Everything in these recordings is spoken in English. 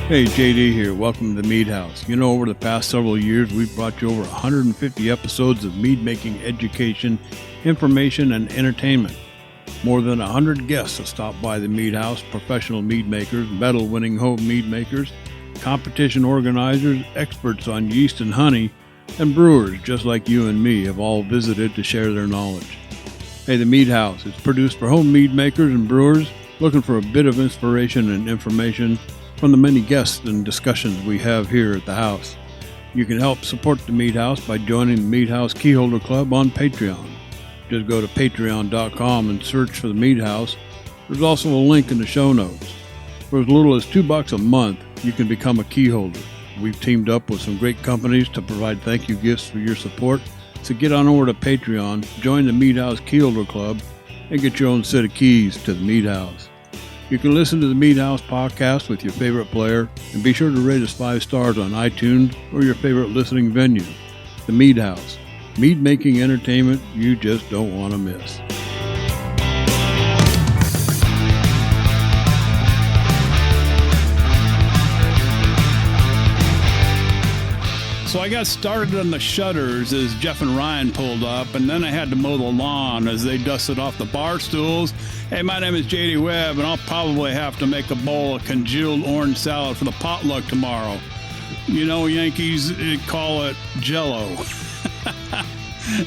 Hey, JD here. Welcome to the Mead House. You know, over the past several years, we've brought you over 150 episodes of mead making education, information, and entertainment. More than 100 guests have stopped by the Mead House, professional mead makers, medal-winning home mead makers, competition organizers, experts on yeast and honey, and brewers just like you and me have all visited to share their knowledge. Hey, the Mead House is produced for home mead makers and brewers looking for a bit of inspiration and information from the many guests and discussions we have here at the house. You can help support the Mead House by joining the Mead House Keyholder Club on Patreon. Just go to patreon.com and search for the Mead House. There's also a link in the show notes. For as little as $2 a month, you can become a keyholder. We've teamed up with some great companies to provide thank you gifts for your support. So get on over to Patreon, join the Mead House Keyholder Club, and get your own set of keys to the Mead House. You can listen to the Mead House podcast with your favorite player, and be sure to rate us 5 stars on iTunes or your favorite listening venue. The Mead House, mead making entertainment you just don't want to miss. So I got started on the shutters as Jeff and Ryan pulled up, and then I had to mow the lawn as they dusted off the bar stools. Hey, my name is JD Webb, and I'll probably have to make a bowl of congealed orange salad for the potluck tomorrow. You know, Yankees call it Jell-O.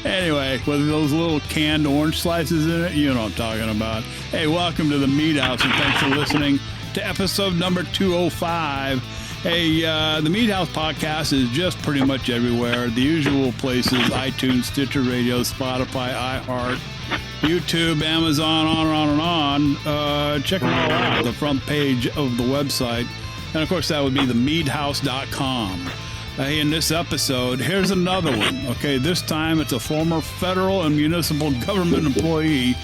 Anyway, with those little canned orange slices in it, you know what I'm talking about. Hey, welcome to the Mead House, and thanks for listening to episode number 205. Hey, the Mead House podcast is just pretty much everywhere. The usual places: iTunes, Stitcher Radio, Spotify, iHeart, YouTube, Amazon, on and on. Check them all out, the front page of the website. And, of course, that would be themeadhouse.com. Hey, in this episode, here's another one. Okay, this time it's a former federal and municipal government employee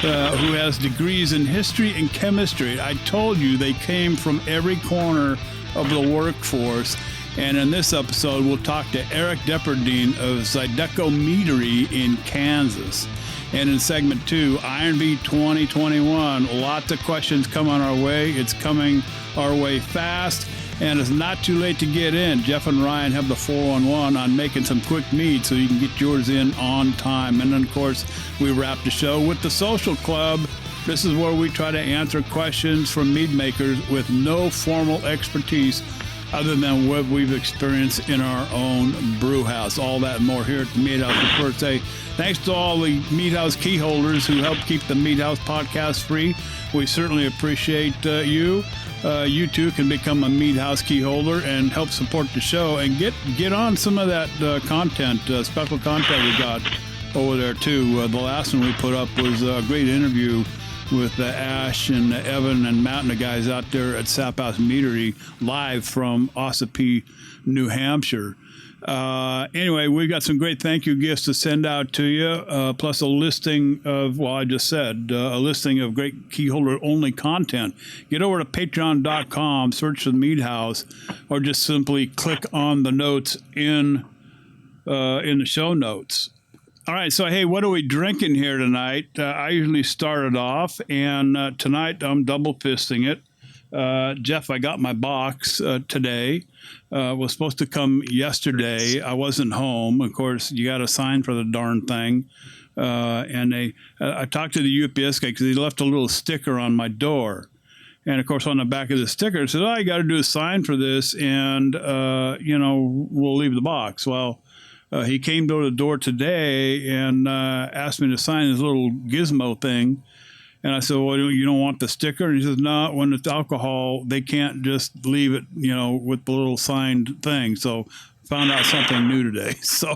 who has degrees in history and chemistry. I told you they came from every corner of the workforce. And in this episode, we'll talk to Eric Depperdine of Zydeco Meadery in Kansas. And in segment 2, IronV 2021, lots of questions coming our way. It's coming our way fast, and it's not too late to get in. Jeff and Ryan have the 411 on making some quick mead so you can get yours in on time. And then, of course, we wrap the show with the Social Club. This is where we try to answer questions from mead makers with no formal expertise other than what we've experienced in our own brew house. All that and more here at the Mead House. First, say thanks to all the Mead House key holders who help keep the Mead House podcast free. We certainly appreciate you. You too can become a Mead House key holder and help support the show and get on some of that content, special content we got over there too. The last one we put up was a great interview with Ash and Evan and Matt and the guys out there at Sap House Meadery live from Ossipee, New Hampshire. Anyway, we've got some great thank you gifts to send out to you, plus a listing of, well, I just said, a listing of great keyholder only content. Get over to patreon.com, search for the Mead House, or just simply click on the notes in the show notes. All right, so hey, what are we drinking here tonight? I usually start it off, and tonight I'm double fisting it. Jeff, I got my box today. Was supposed to come yesterday. I wasn't home. Of course, you got to sign for the darn thing. And I talked to the UPS guy because he left a little sticker on my door. And, of course, on the back of the sticker, it said, all you got to do is sign for this, and, we'll leave the box. Well, he came to the door today and asked me to sign this little gizmo thing. And I said, well, you don't want the sticker? And he says, no, when it's alcohol, they can't just leave it, with the little signed thing. So found out something new today. So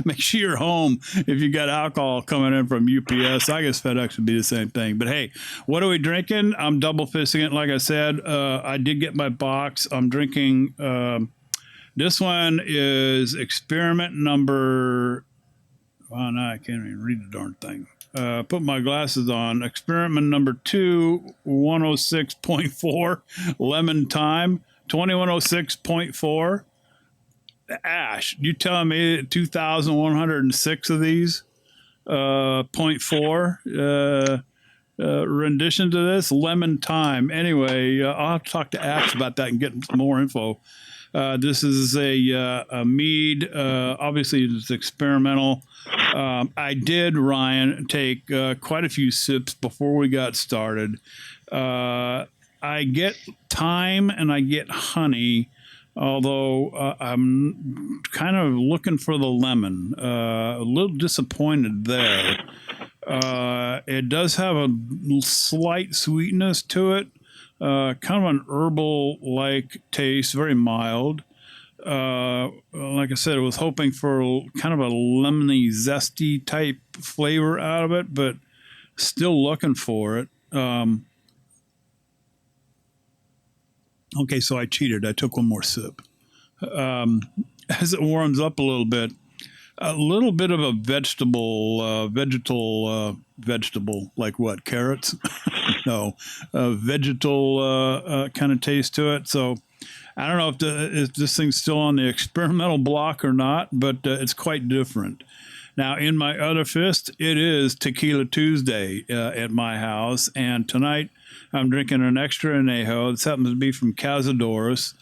make sure you're home if you got alcohol coming in from UPS. I guess FedEx would be the same thing. But hey, what are we drinking? I'm double fisting it. Like I said, I did get my box. I'm drinking... this one is experiment number, oh, no, I can't even read the darn thing. Put my glasses on. Experiment number 2, 106.4, lemon thyme, 2106.4. Ash, you telling me 2,106 of these, 0.4, rendition to this, Lemon Time. Anyway, I'll have to talk to Axe about that and get some more info. This is a mead. Obviously, it's experimental. I did, Ryan, take quite a few sips before we got started. I get thyme and I get honey, although I'm kind of looking for the lemon. A little disappointed there. It does have a slight sweetness to it. Kind of an herbal-like taste, very mild. Like I said, I was hoping for kind of a lemony, zesty type flavor out of it, but still looking for it. Okay, so I cheated. I took one more sip. As it warms up a little bit of a vegetable, like what, carrots? No, vegetal kind of taste to it. So I don't know if this thing's still on the experimental block or not, but it's quite different. Now, in my other fist, it is Tequila Tuesday at my house, and tonight I'm drinking an extra añejo. This happens to be from Cazadores.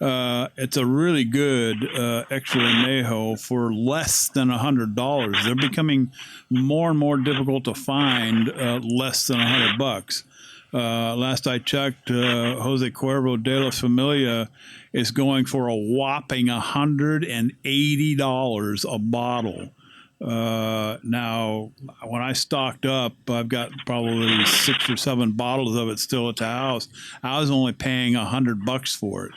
It's a really good extra añejo for less than $100. They're becoming more and more difficult to find less than $100. Last I checked, Jose Cuervo de la Familia is going for a whopping $180 a bottle. Now, when I stocked up, I've got probably 6 or 7 bottles of it still at the house. I was only paying $100 for it.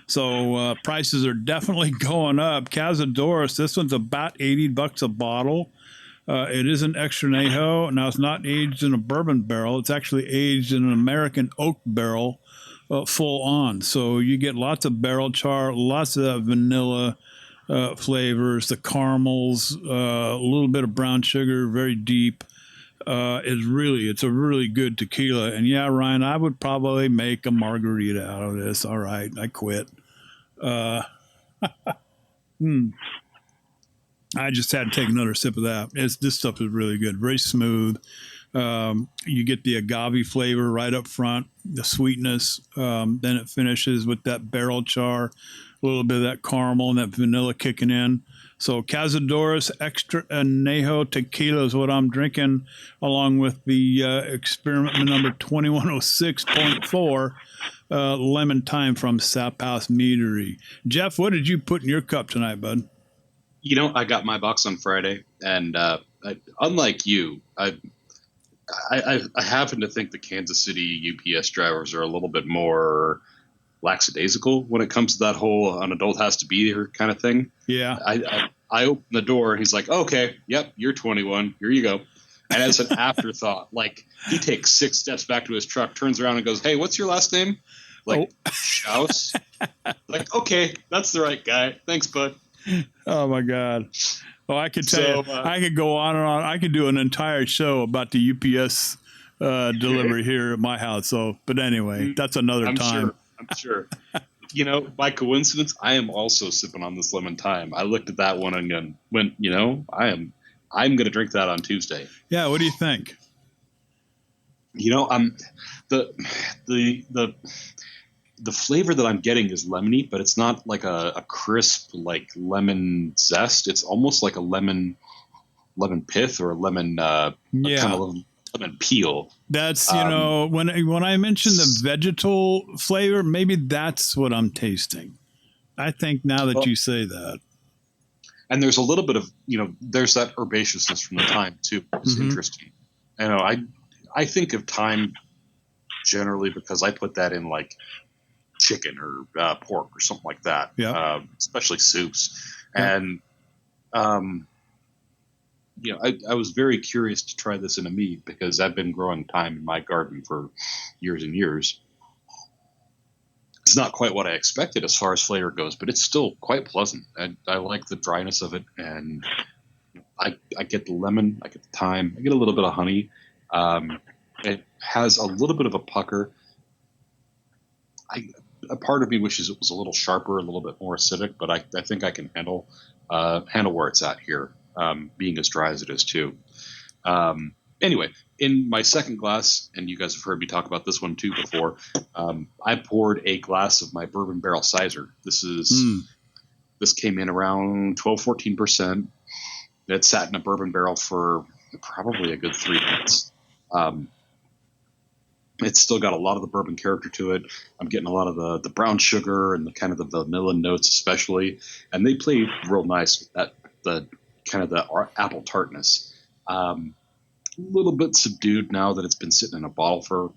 So prices are definitely going up. Cazadores, this one's about $80 a bottle. It is an extra añejo. Now, it's not aged in a bourbon barrel. It's actually aged in an American oak barrel, full on. So you get lots of barrel char, lots of that vanilla flavors, the caramels, a little bit of brown sugar, very deep. It's a really good tequila. And yeah, Ryan, I would probably make a margarita out of this. All right, I quit. I just had to take another sip of that. This stuff is really good, very smooth. You get the agave flavor right up front, the sweetness. Then it finishes with that barrel char, a little bit of that caramel and that vanilla kicking in. So Cazadores Extra Añejo Tequila is what I'm drinking, along with the experiment number 2106.4 Lemon Time from Sap House Meadery. Jeff, what did you put in your cup tonight, bud? I got my box on Friday, and unlike you, I happen to think the Kansas City UPS drivers are a little bit more lackadaisical when it comes to that whole an adult has to be here kind of thing. Yeah. I open the door and he's like, okay, yep, you're 21. Here you go. And as an afterthought, like he takes 6 steps back to his truck, turns around and goes, hey, what's your last name? Like, Schaus. Like, okay, that's the right guy. Thanks, bud. Oh my God. Well, I could tell you, I could go on and on. I could do an entire show about the UPS delivery here at my house. So, but anyway, that's another time. I'm sure. By coincidence, I am also sipping on this Lemon Time. I looked at that one and went, I'm going to drink that on Tuesday. Yeah. What do you think? The flavor that I'm getting is lemony, but it's not like a crisp, like lemon zest. It's almost like a lemon pith or a lemon, kind of lemon peel. That's, when I mentioned the vegetal flavor, maybe that's what I'm tasting. I think now that you say that. And there's a little bit of, there's that herbaceousness from the thyme too. It's interesting. I think of thyme generally because I put that in like chicken or pork or something like that. Yeah. Especially soups. Yeah. And, I was very curious to try this in a mead because I've been growing thyme in my garden for years and years. It's not quite what I expected as far as flavor goes, but it's still quite pleasant. I like the dryness of it, and I get the lemon, I get the thyme, I get a little bit of honey. It has a little bit of a pucker. A part of me wishes it was a little sharper, a little bit more acidic, but I think I can handle where it's at here, being as dry as it is too. Anyway, in my second glass, and you guys have heard me talk about this one too before, I poured a glass of my bourbon barrel Sizer. This came in around 12-14%. It sat in a bourbon barrel for probably a good 3 months. It's still got a lot of the bourbon character to it. I'm getting a lot of the brown sugar and the kind of the vanilla notes, especially, and they play real nice with that the kind of the apple tartness. A little bit subdued now that it's been sitting in a bottle for,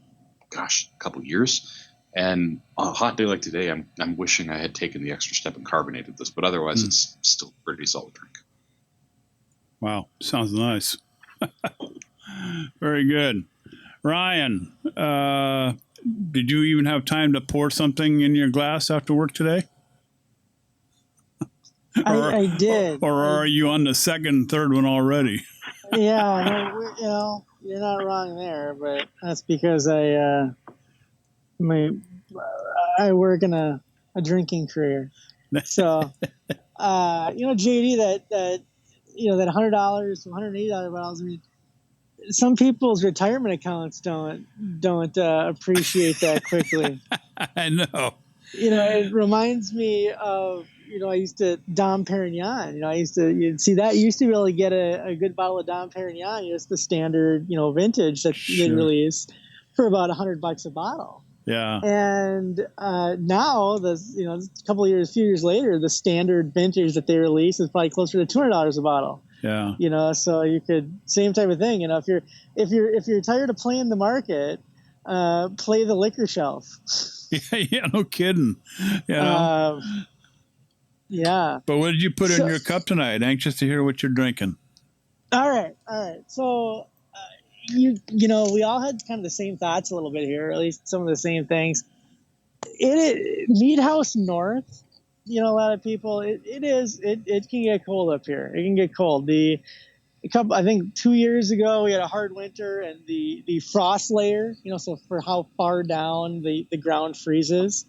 a couple years. And on a hot day like today, I'm wishing I had taken the extra step and carbonated this, but otherwise it's still a pretty solid drink. Wow, sounds nice. Very good. Ryan, did you even have time to pour something in your glass after work today? I did. Or are you on the second, third one already? Yeah, no, you're not wrong there, but that's because I work in a drinking career. So, JD, that $100, $180 bottles. I mean, some people's retirement accounts don't appreciate that quickly. I know. It reminds me of, I used to Dom Perignon. You'd see that. You used to be able to get a good bottle of Dom Perignon, just the standard, vintage that they release, for about $100 a bottle. Yeah. And now, a few years later, the standard vintage that they release is probably closer to $200 a bottle. Yeah. So you could, same type of thing. If you're tired of playing the market, play the liquor shelf. Yeah, no kidding. Yeah. But what did you put in your cup tonight? Anxious to hear what you're drinking. All right. So, we all had kind of the same thoughts a little bit here, or at least some of the same things. Mead House North, a lot of people, it can get cold up here. It can get cold. I think 2 years ago we had a hard winter, and the frost layer, so for how far down the ground freezes,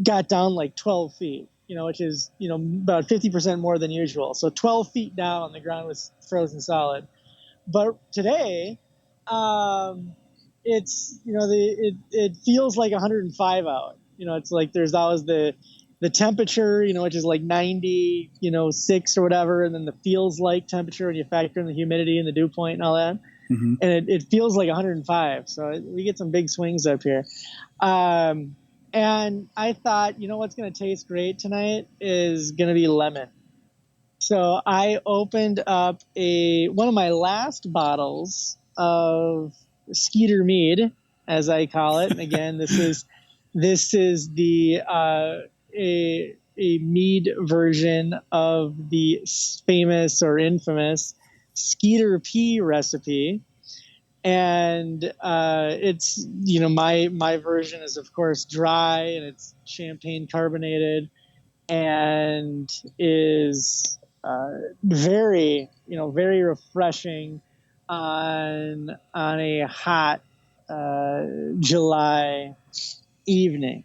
got down like 12 feet, which is, about 50% more than usual. So 12 feet down, the ground was frozen solid. But today, it's, it feels like 105 out. It's like there's always the temperature, which is like 96 or whatever, and then the feels like temperature when you factor in the humidity and the dew point and all that. Mm-hmm. And it feels like 105. So we get some big swings up here. And I thought, what's going to taste great tonight is going to be lemon. So I opened up one of my last bottles of Skeeter Mead, as I call it. And again, this is the a mead version of the famous or infamous Skeeter P recipe. And it's, my version is, of course, dry, and it's champagne carbonated, and is very, very refreshing on a hot July evening.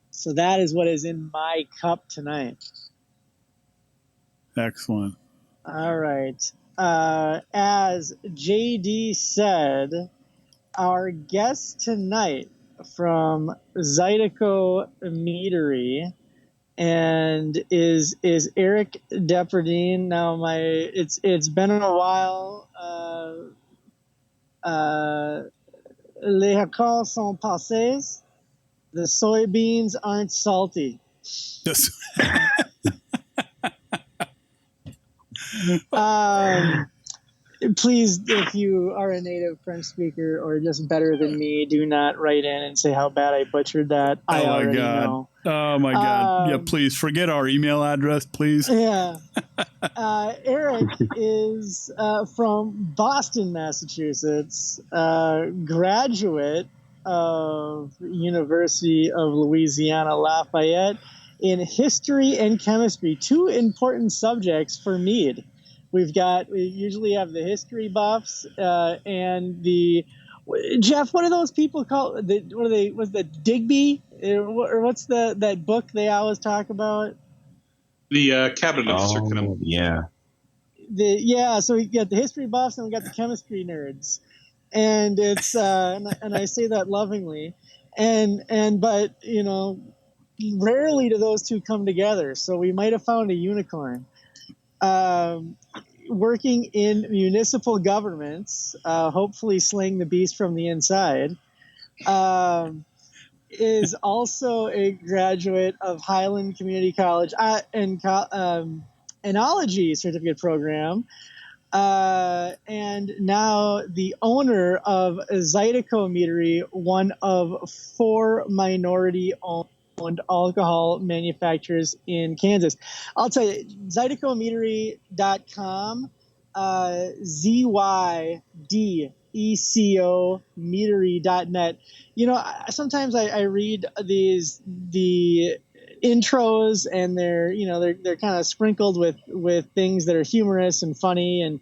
So that is what is in my cup tonight. Excellent. All right. As JD said, our guest tonight from Zydeco Meadery and is Eric Depperdine. Now it's been a while. Les hacos sont passés. The soybeans aren't salty. Yes. Please, if you are a native French speaker or just better than me, do not write in and say how bad I butchered that. I already know. Oh my God. Yeah, please forget our email address, please. Yeah. Eric is from Boston, Massachusetts, graduate of University of Louisiana Lafayette in history and chemistry, two important subjects for mead. We usually have the history buffs and Jeff, what are those people called? Was the Digby? Or what's that book they always talk about? The Cabinet of Sir Kenelm. Yeah. So we got the history buffs and we got the chemistry nerds, and it's and I say that lovingly, but rarely do those two come together. So we might have found a unicorn. Working in municipal governments, hopefully slaying the beast from the inside. Is also a graduate of Highland Community College and Enology certificate program, and now the owner of Zydeco Meadery, one of 4 minority-owned alcohol manufacturers in Kansas. I'll tell you, ZydecoMeadery.com, ZYDECO-meadery.net. Sometimes I read the intros, and they're kind of sprinkled with things that are humorous and funny,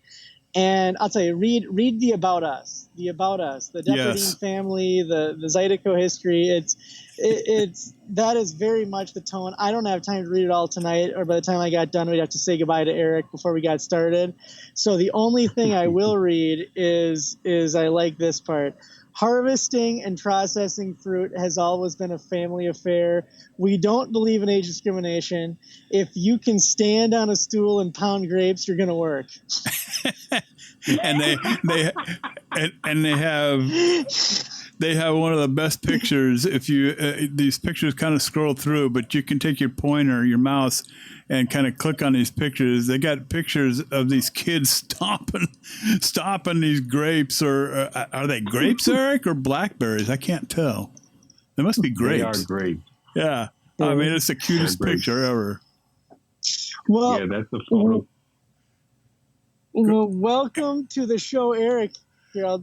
and I'll tell you, read the About Us, the Depperdine family, the Zydeco history. It's that is very much the tone. I don't have time to read it all tonight, or by the time I got done, we'd have to say goodbye to Eric before we got started. So the only thing I will read is I like this part. Harvesting and processing fruit has always been a family affair. We don't believe in age discrimination. If you can stand on a stool and pound grapes, you're going to work. And they have one of the best pictures. If you these pictures kind of scroll through, but you can take your pointer, your mouse, and kind of click on these pictures. They got pictures of these kids stomping these grapes, or are they grapes, Eric, or blackberries? I can't tell. They must be grapes. They are grapes. Yeah, I mean, it's the cutest picture ever. Well, yeah, that's the photo. Well, welcome to the show, Eric. Here, I'll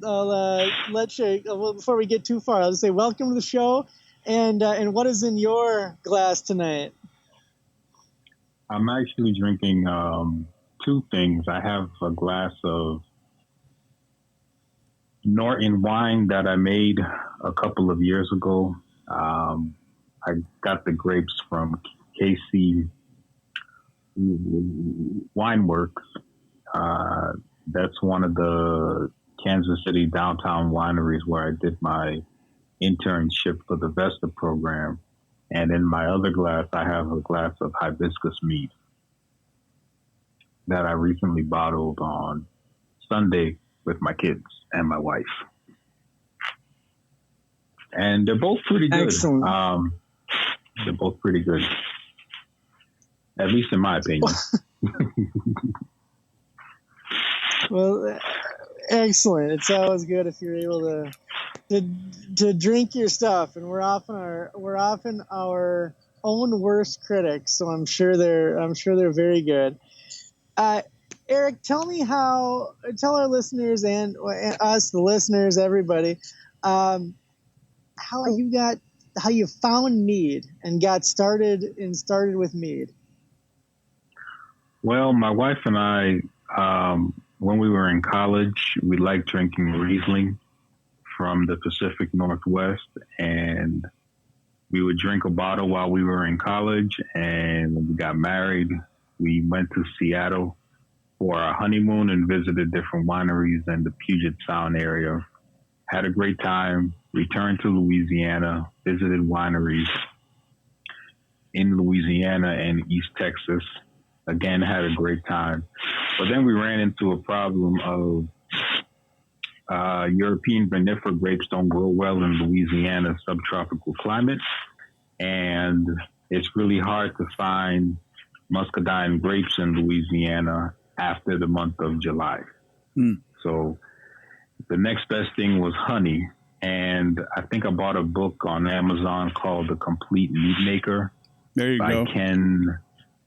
let you. Well, before we get too far, I'll just say welcome to the show, and what is in your glass tonight? I'm actually drinking 2 things. I have a glass of Norton wine that I made a couple of years ago. I got the grapes from KC Wineworks. That's one of the Kansas City downtown wineries where I did my internship for the Vesta program. And in my other glass, I have a glass of hibiscus mead that I recently bottled on Sunday with my kids and my wife. And they're both pretty good. Excellent. They're both pretty good, at least in my opinion. Well, excellent. It's always good if you're able to drink your stuff, and we're often our own worst critics, so I'm sure they're very good. Eric, tell our listeners and us, the listeners, everybody, how you found mead and got started with mead. Well, my wife and I, when we were in college, we liked drinking Riesling from the Pacific Northwest, and we would drink a bottle while we were in college. And when we got married, we went to Seattle for our honeymoon and visited different wineries in the Puget Sound area. Had a great time, returned to Louisiana, visited wineries in Louisiana and East Texas. Again, had a great time. But then we ran into a problem of European vinifera grapes don't grow well in Louisiana's subtropical climate. And it's really hard to find muscadine grapes in Louisiana after the month of July. So the next best thing was honey. And I think I bought a book on Amazon called The Complete Mead Maker. There you go. Ken,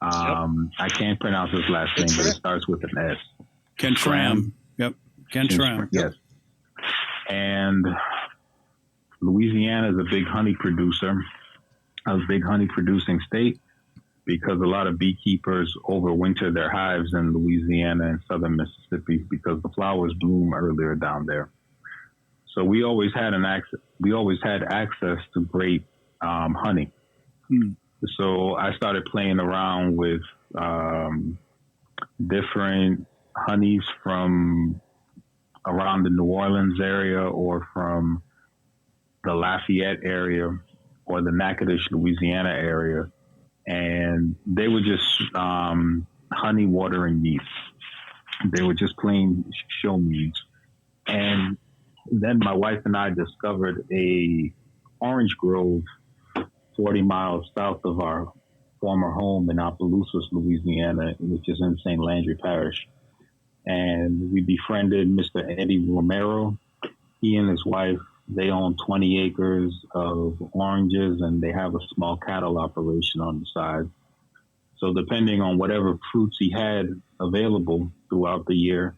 I can't pronounce his last name, but it starts with an S. Ken Schramm. Yep. Ken Schramm. Yes. And Louisiana is a big honey producer, a big honey producing state, because a lot of beekeepers overwinter their hives in Louisiana and southern Mississippi because the flowers bloom earlier down there. So we always had access to great honey. So I started playing around with different honeys from around the New Orleans area or from the Lafayette area or the Natchitoches, Louisiana area. And they were just honey, water, and yeast. They were just plain show meads. And then my wife and I discovered a orange grove 40 miles south of our former home in Opelousas, Louisiana, which is in St. Landry Parish. And we befriended Mr. Eddie Romero. He and his wife, they own 20 acres of oranges, and they have a small cattle operation on the side. So depending on whatever fruits he had available throughout the year,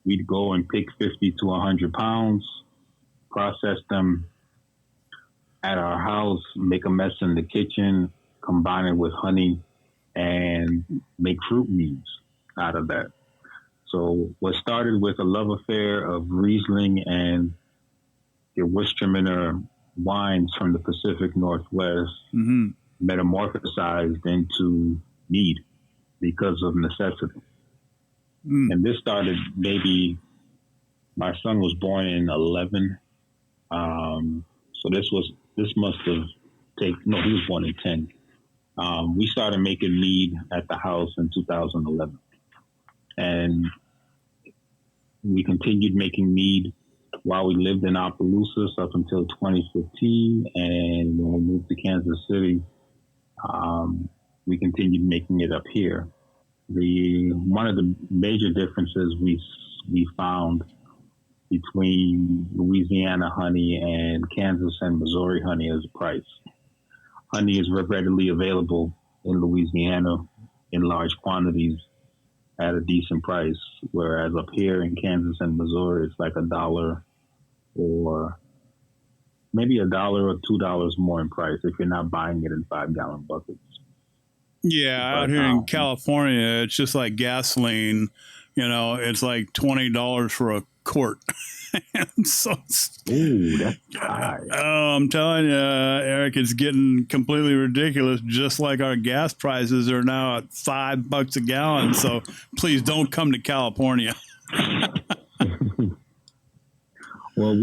we'd go and pick 50 to 100 pounds, process them at our house, make a mess in the kitchen, combine it with honey, and make fruit meads out of that. So what started with a love affair of Riesling and Gewürztraminer wines from the Pacific Northwest metamorphosized into mead because of necessity. And this started maybe, my son was born in 11. So this must have he was born in 10. We started making mead at the house in 2011. And we continued making mead while we lived in Opelousas up until 2015. And when we moved to Kansas City, we continued making it up here. One of the major differences we found between Louisiana honey and Kansas and Missouri honey is price. Honey is readily available in Louisiana in large quantities at a decent price, whereas up here in Kansas and Missouri, it's like $1 or maybe $1 or $2 more in price if you're not buying it in 5-gallon buckets. Yeah, out here in California, it's just like gasoline. It's like $20 for a quart. So ooh, that's high. Oh, I'm telling you, Eric, it's getting completely ridiculous. Just like our gas prices are now at $5 a gallon. So please don't come to California. Well,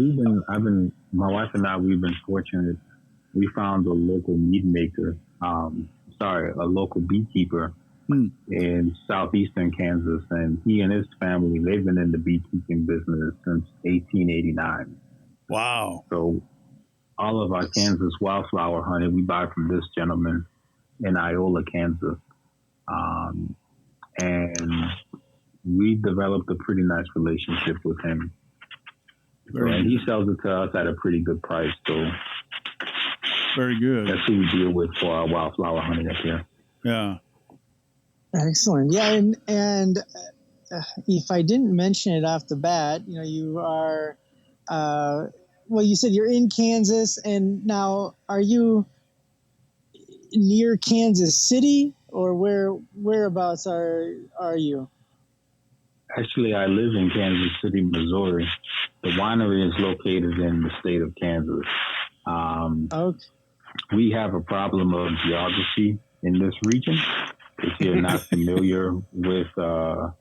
my wife and I, we've been fortunate. We found a local mead maker. A local beekeeper in southeastern Kansas, and he and his family, they've been in the beekeeping business since 1889. Wow. So all of our Kansas wildflower honey we buy from this gentleman in Iola, Kansas. And we developed a pretty nice relationship with him. And he sells it to us at a pretty good price. So very good. That's who we deal with for our wildflower honey up here. Yeah. Excellent. Yeah. And if I didn't mention it off the bat, you are, you said you're in Kansas, and now are you near Kansas City, or whereabouts are you? Actually, I live in Kansas City, Missouri. The winery is located in the state of Kansas. Okay. We have a problem of geography in this region. If you're not familiar with the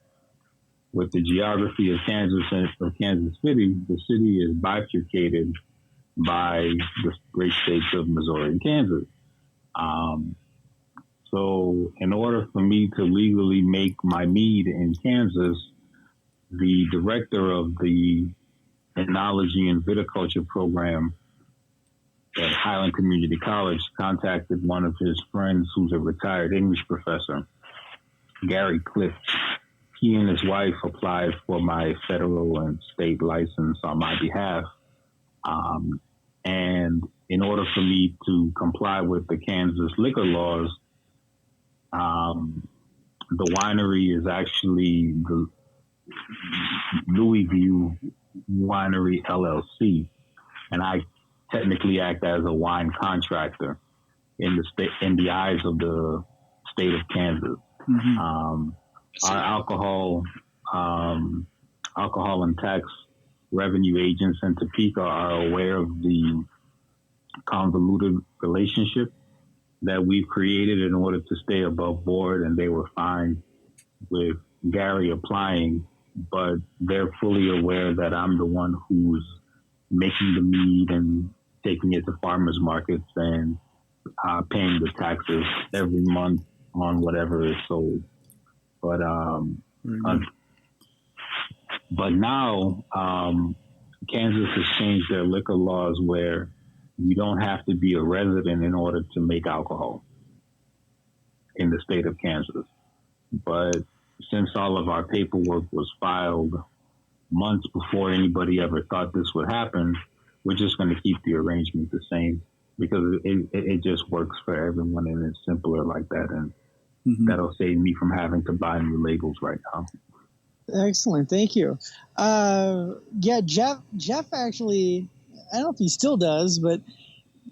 geography of Kansas and of Kansas City, the city is bifurcated by the great states of Missouri and Kansas. So in order for me to legally make my mead in Kansas, the director of the Enology and Viticulture program at Highland Community College contacted one of his friends who's a retired English professor, Gary Cliff. He and his wife applied for my federal and state license on my behalf. And in order for me to comply with the Kansas liquor laws, the winery is actually the Louisville Winery LLC, and I technically act as a wine contractor in the eyes of the state of Kansas. Mm-hmm. Our alcohol and tax revenue agents in Topeka are aware of the convoluted relationship that we've created in order to stay above board, and they were fine with Gary applying but they're fully aware that I'm the one who's making the mead and taking it to farmers markets and paying the taxes every month on whatever is sold. But but now Kansas has changed their liquor laws where you don't have to be a resident in order to make alcohol in the state of Kansas. But since all of our paperwork was filed months before anybody ever thought this would happen, we're just going to keep the arrangement the same because it just works for everyone and it's simpler like that. And that'll save me from having to buy new labels right now. Excellent. Thank you. Yeah, Jeff actually, I don't know if he still does, but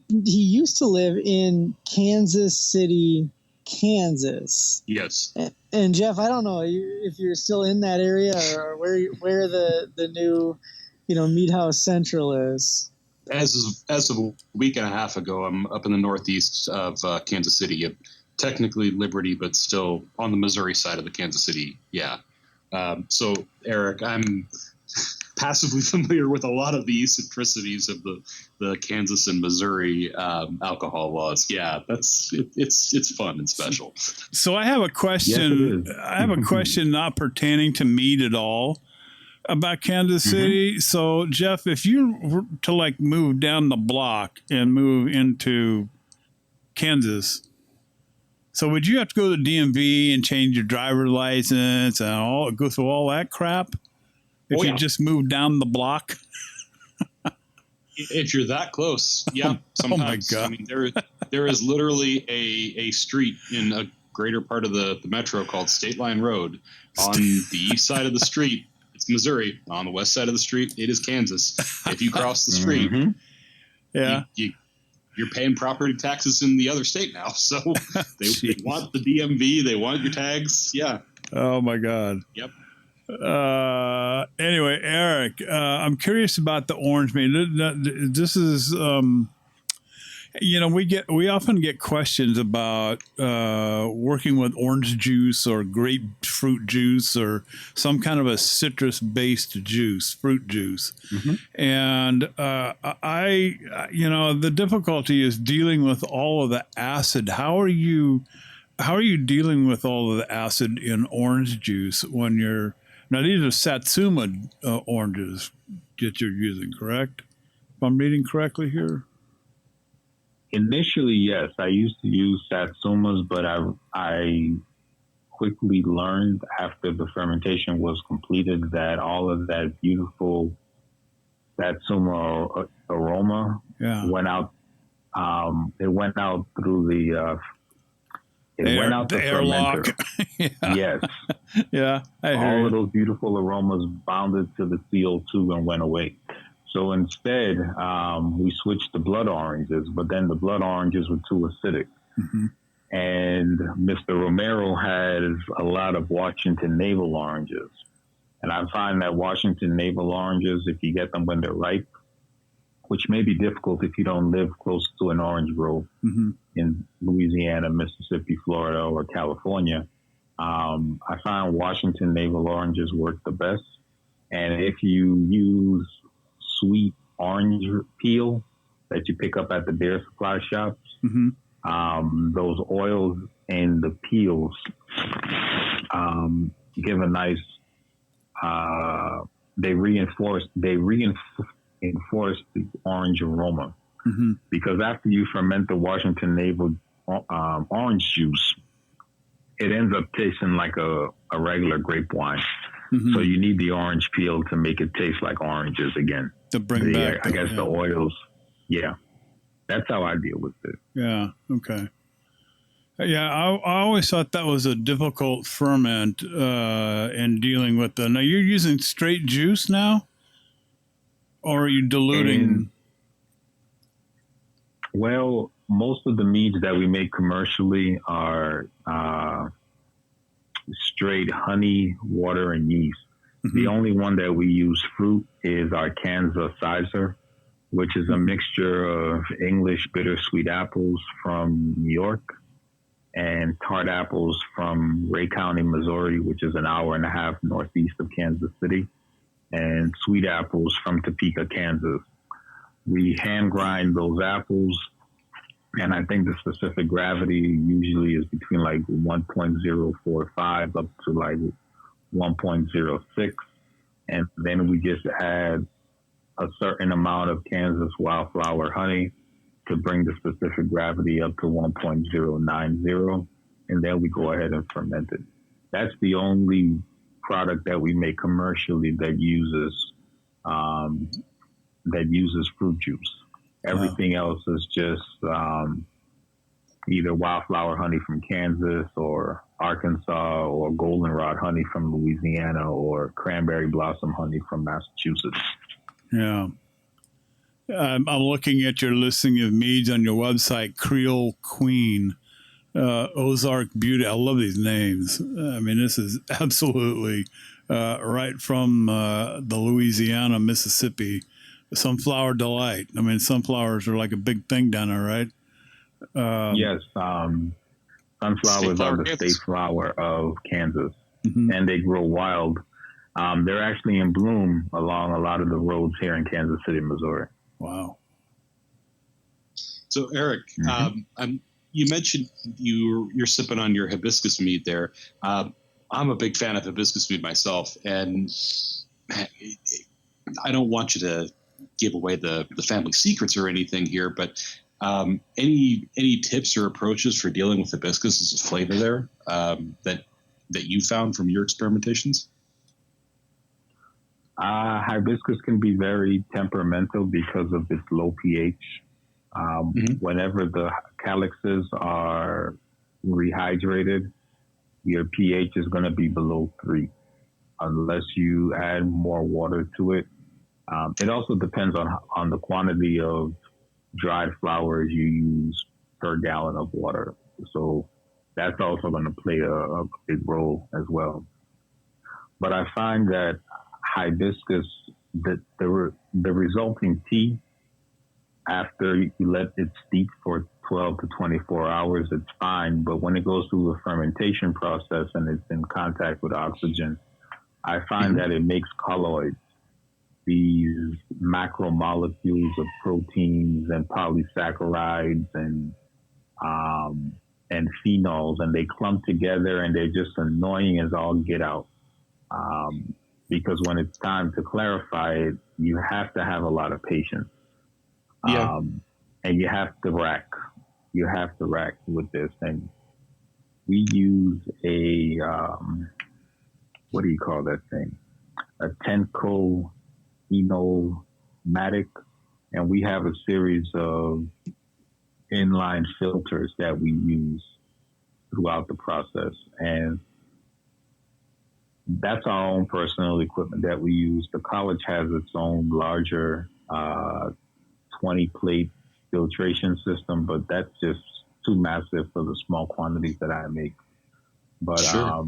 he used to live in Kansas City, Kansas. Yes. And Jeff, I don't know if you're still in that area or where the new, Mead House Central is. As of a week and a half ago, I'm up in the northeast of Kansas City. Technically Liberty, but still on the Missouri side of the Kansas City. Yeah. So, Eric, I'm passively familiar with a lot of the eccentricities of the Kansas and Missouri alcohol laws. Yeah, it's fun and special. So I have a question. Yes, I have a question not pertaining to mead at all about Kansas City. So, Jeff, if you were to move down the block and move into Kansas, so would you have to go to the DMV and change your driver's license and go through all that crap if you just moved down the block? If you're that close, yeah. Sometimes. Oh my God. I mean, there is literally a street in a greater part of the metro called State Line Road. On the east side of the street, it's Missouri. On the west side of the street, it is Kansas. If you cross the street, you're paying property taxes in the other state now. So they want the DMV. They want your tags. Yeah. Oh, my God. Yep. Anyway, Eric, I'm curious about the orange mead. This is, we often get questions about working with orange juice or grapefruit juice or some kind of a citrus-based juice, fruit juice. And the difficulty is dealing with all of the acid. How are you dealing with all of the acid in orange juice when you're now? These are Satsuma oranges that you're using, correct? If I'm reading correctly here. Initially, yes, I used to use Satsumas, but I quickly learned after the fermentation was completed that all of that beautiful Satsuma aroma went out. It went out through the airlock. Yes. Yeah. All of those beautiful aromas bounded to the CO2 and went away. So instead, we switched to blood oranges, but then the blood oranges were too acidic. And Mr. Romero has a lot of Washington navel oranges. And I find that Washington navel oranges, if you get them when they're ripe, which may be difficult if you don't live close to an orange grove in Louisiana, Mississippi, Florida, or California, I find Washington navel oranges work the best. And if you use sweet orange peel that you pick up at the beer supply shops, those oils and the peels give a nice, they reinforce the orange aroma. Because after you ferment the Washington navel orange juice, it ends up tasting like a regular grape wine. So you need the orange peel to make it taste like oranges again. To bring back, the oils. Yeah, that's how I deal with it. Yeah. Okay. Yeah, I always thought that was a difficult ferment in dealing with the. Now you're using straight juice now, or are you diluting? Well, most of the meads that we make commercially are straight honey, water, and yeast. The only one that we use fruit is our Kansas Sizer, which is a mixture of English bittersweet apples from New York and tart apples from Ray County, Missouri, which is an hour and a half northeast of Kansas City, and sweet apples from Topeka, Kansas. We hand grind those apples, and I think the specific gravity usually is between like 1.045 up to like 1.06. And then we just add a certain amount of Kansas wildflower honey to bring the specific gravity up to 1.090. And then we go ahead and ferment it. That's the only product that we make commercially that uses fruit juice. Everything else is just either wildflower honey from Kansas or Arkansas, or goldenrod honey from Louisiana, or cranberry blossom honey from Massachusetts. Yeah. I'm looking at your listing of meads on your website, Creole Queen, Ozark Beauty. I love these names. I mean, this is absolutely right from the Louisiana, Mississippi. Sunflower Delight. I mean, sunflowers are like a big thing down there, right? Yes. Sunflowers are the state flower of Kansas, and they grow wild. They're actually in bloom along a lot of the roads here in Kansas City, Missouri. Wow. So, Eric, you mentioned you're sipping on your hibiscus mead there. I'm a big fan of hibiscus mead myself, and I don't want you to give away the family secrets or anything here, but any tips or approaches for dealing with hibiscus as a flavor there that you found from your experimentations? Hibiscus can be very temperamental because of its low pH. Whenever the calyxes are rehydrated, your pH is going to be below 3 unless you add more water to it. It also depends on the quantity of dried flowers you use per gallon of water. So that's also going to play a big role as well. But I find that hibiscus, the resulting tea, after you let it steep for 12 to 24 hours, it's fine. But when it goes through the fermentation process and it's in contact with oxygen, I find that it makes colloids, these macromolecules of proteins and polysaccharides and phenols, and they clump together and they're just annoying as all get out. Because when it's time to clarify it, you have to have a lot of patience. Yeah. And you have to rack. You have to rack with this. And we use a, what do you call that thing? A Tenco Enomatic. And we have a series of inline filters that we use throughout the process. And that's our own personal equipment that we use. The college has its own larger 20-plate filtration system, but that's just too massive for the small quantities that I make. But sure.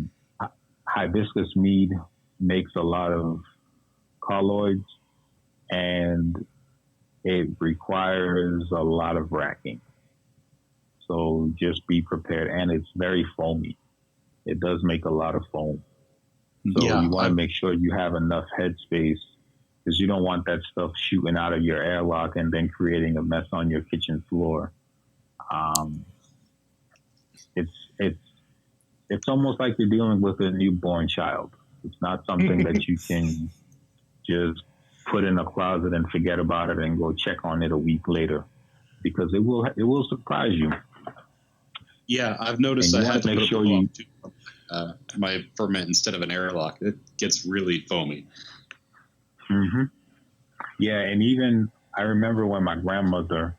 Hibiscus mead makes a lot of colloids, and it requires a lot of racking. So just be prepared. And it's very foamy. It does make a lot of foam. So you want to make sure you have enough headspace, because you don't want that stuff shooting out of your airlock and then creating a mess on your kitchen floor. It's almost like you're dealing with a newborn child. It's not something that you can just put in a closet and forget about it and go check on it a week later, because it will surprise you. Yeah, I've noticed I had to make sure you my ferment instead of an airlock. It gets really foamy. Mm-hmm. Yeah, and even I remember when my grandmother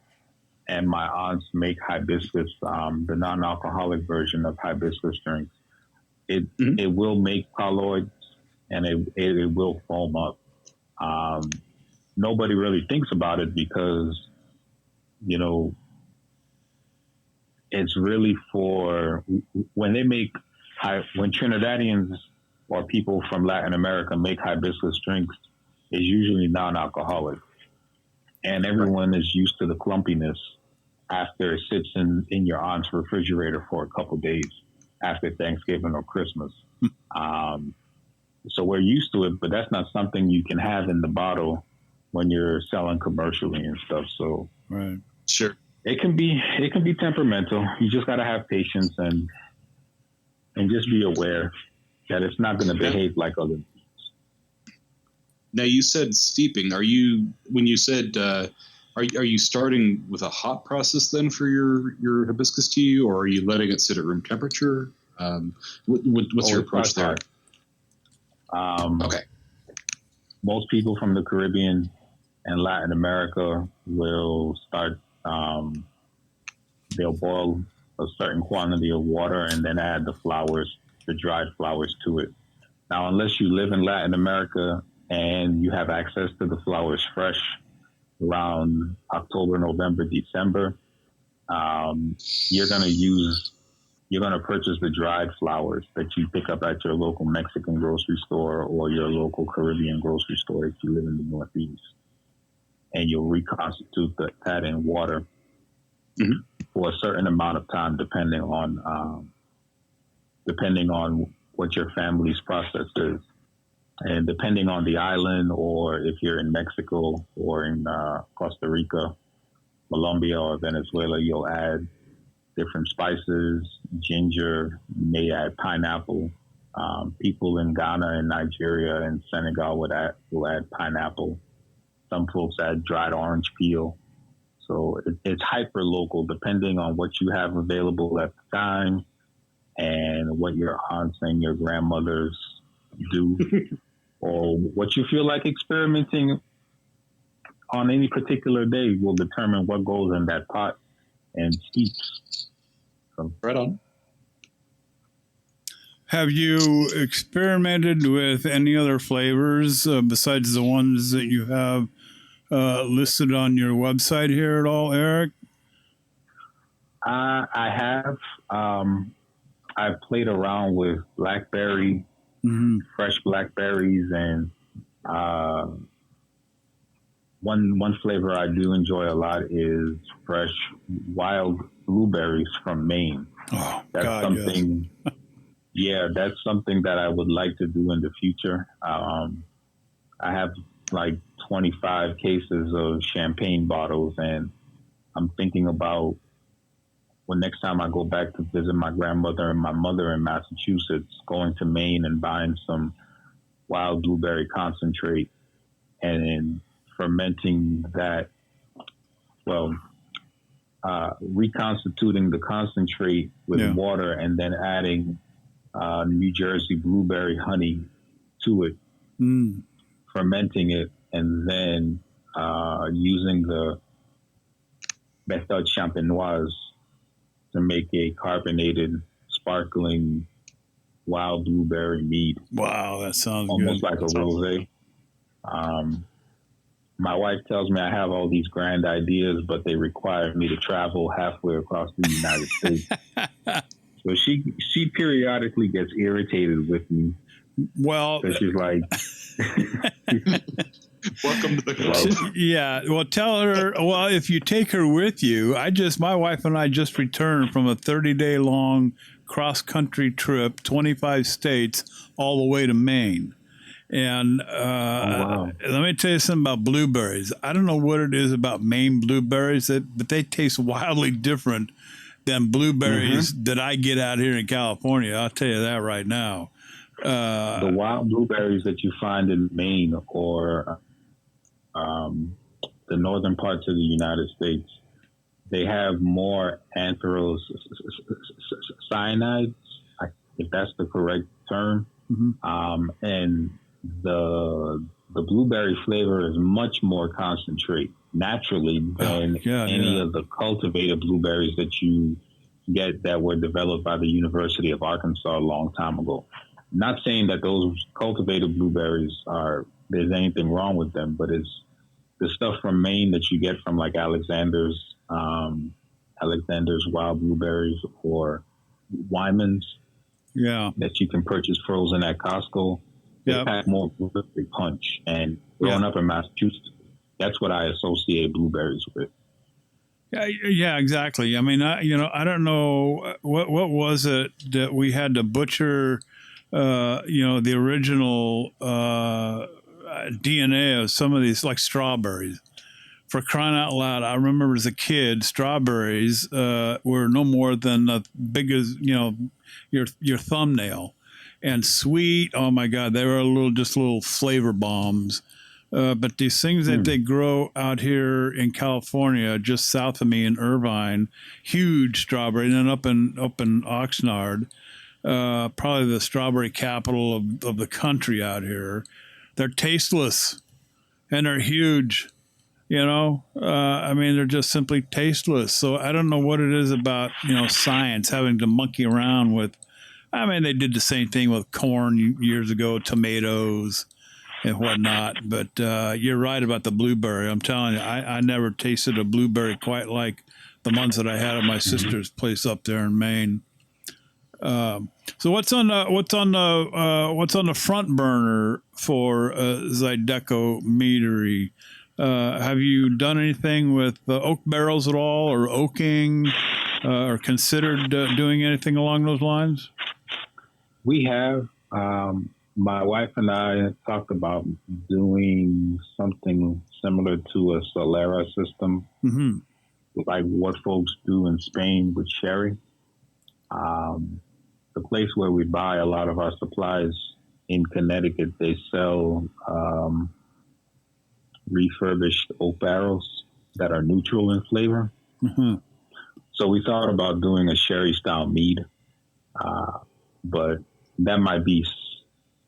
and my aunts make hibiscus, the non-alcoholic version of hibiscus drinks. It will make colloids, and it will foam up. Nobody really thinks about it because, it's really for when they make when Trinidadians or people from Latin America make hibiscus drinks, is usually non-alcoholic, and everyone is used to the clumpiness. after it sits in your aunt's refrigerator for a couple days after Thanksgiving or Christmas. So we're used to it, but that's not something you can have in the bottle when you're selling commercially and stuff. So Right. Sure. it can be temperamental. You just got to have patience and just be aware that it's not going to behave like other. Now you said steeping. Are you starting with a hot process then for your hibiscus tea, or are you letting it sit at room temperature? What's your approach there? Okay. Most people from the Caribbean and Latin America will start. They'll boil a certain quantity of water and then add the dried flowers to it. Now, unless you live in Latin America and you have access to the flowers fresh around October, November, December, you're going to purchase the dried flowers that you pick up at your local Mexican grocery store or your local Caribbean grocery store if you live in the Northeast. And you'll reconstitute that in water for a certain amount of time, depending on what your family's process is. And depending on the island, or if you're in Mexico or in Costa Rica, Colombia, or Venezuela, you'll add different spices, ginger, you may add pineapple. People in Ghana and Nigeria and Senegal will add pineapple. Some folks add dried orange peel. So it's hyper local, depending on what you have available at the time and what your aunts and your grandmothers do, or what you feel like experimenting on any particular day will determine what goes in that pot and steeps. So, right on. Have you experimented with any other flavors besides the ones that you have listed on your website here at all, Eric? I have. I've played around with blackberry, fresh blackberries, and one flavor I do enjoy a lot is fresh wild blueberries from Maine. Oh, that's God, something. Yes. Yeah, that's something that I would like to do in the future. I have like 25 cases of champagne bottles, and I'm thinking about when next time I go back to visit my grandmother and my mother in Massachusetts, going to Maine and buying some wild blueberry concentrate and fermenting that, reconstituting the concentrate with water and then adding New Jersey blueberry honey to it, fermenting it, and then using the méthode champenoise to make a carbonated, sparkling wild blueberry mead. Wow, that sounds almost good. like a rosé. My wife tells me I have all these grand ideas, but they require me to travel halfway across the United States. So she periodically gets irritated with me. Well, she's like, welcome to the club. Yeah. Well, tell her, if you take her with you, my wife and I just returned from a 30-day long cross-country trip, 25 states, all the way to Maine. And wow. Let me tell you something about blueberries. I don't know what it is about Maine blueberries, but they taste wildly different than blueberries that I get out here in California. I'll tell you that right now. The wild blueberries that you find in Maine or the northern parts of the United States, they have more anthocyanins, if that's the correct term. And the blueberry flavor is much more concentrate naturally than any of the cultivated blueberries that you get that were developed by the University of Arkansas a long time ago. Not saying that those cultivated blueberries there's anything wrong with them, but it's the stuff from Maine that you get from like Alexander's wild blueberries or Wyman's that you can purchase frozen at Costco. They pack more blueberry punch. And growing up in Massachusetts, that's what I associate blueberries with. Yeah, exactly. I mean, I don't know what was it that we had to butcher, the original DNA of some of these, like strawberries. For crying out loud, I remember as a kid, strawberries were no more than as big as your thumbnail, and sweet. Oh my God, they were just little flavor bombs. But these things that they grow out here in California, just south of me in Irvine, huge strawberry, and then up in Oxnard, probably the strawberry capital of the country out here. They're tasteless and they're huge. I mean, they're just simply tasteless. So I don't know what it is about science having to monkey around with. I mean, they did the same thing with corn years ago, tomatoes and whatnot. But you're right about the blueberry. I'm telling you, I never tasted a blueberry quite like the ones that I had at my sister's place up there in Maine. So what's on the front burner for Zydeco Meadery? Have you done anything with oak barrels at all, or oaking, or considered doing anything along those lines? We have. My wife and I talked about doing something similar to a Solera system, like what folks do in Spain with sherry. The place where we buy a lot of our supplies in Connecticut, they sell refurbished oak barrels that are neutral in flavor. So we thought about doing a sherry style mead, but that might be,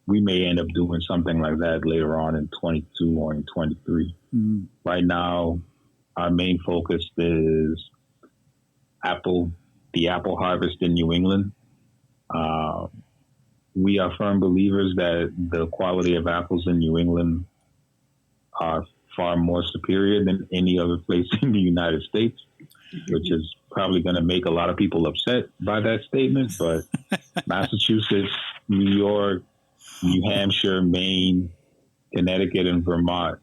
we may end up doing something like that later on in 22 or in 23. Right now, our main focus is the apple harvest in New England. We are firm believers that the quality of apples in New England are far more superior than any other place in the United States, which is probably going to make a lot of people upset by that statement. But Massachusetts, New York, New Hampshire, Maine, Connecticut, and Vermont,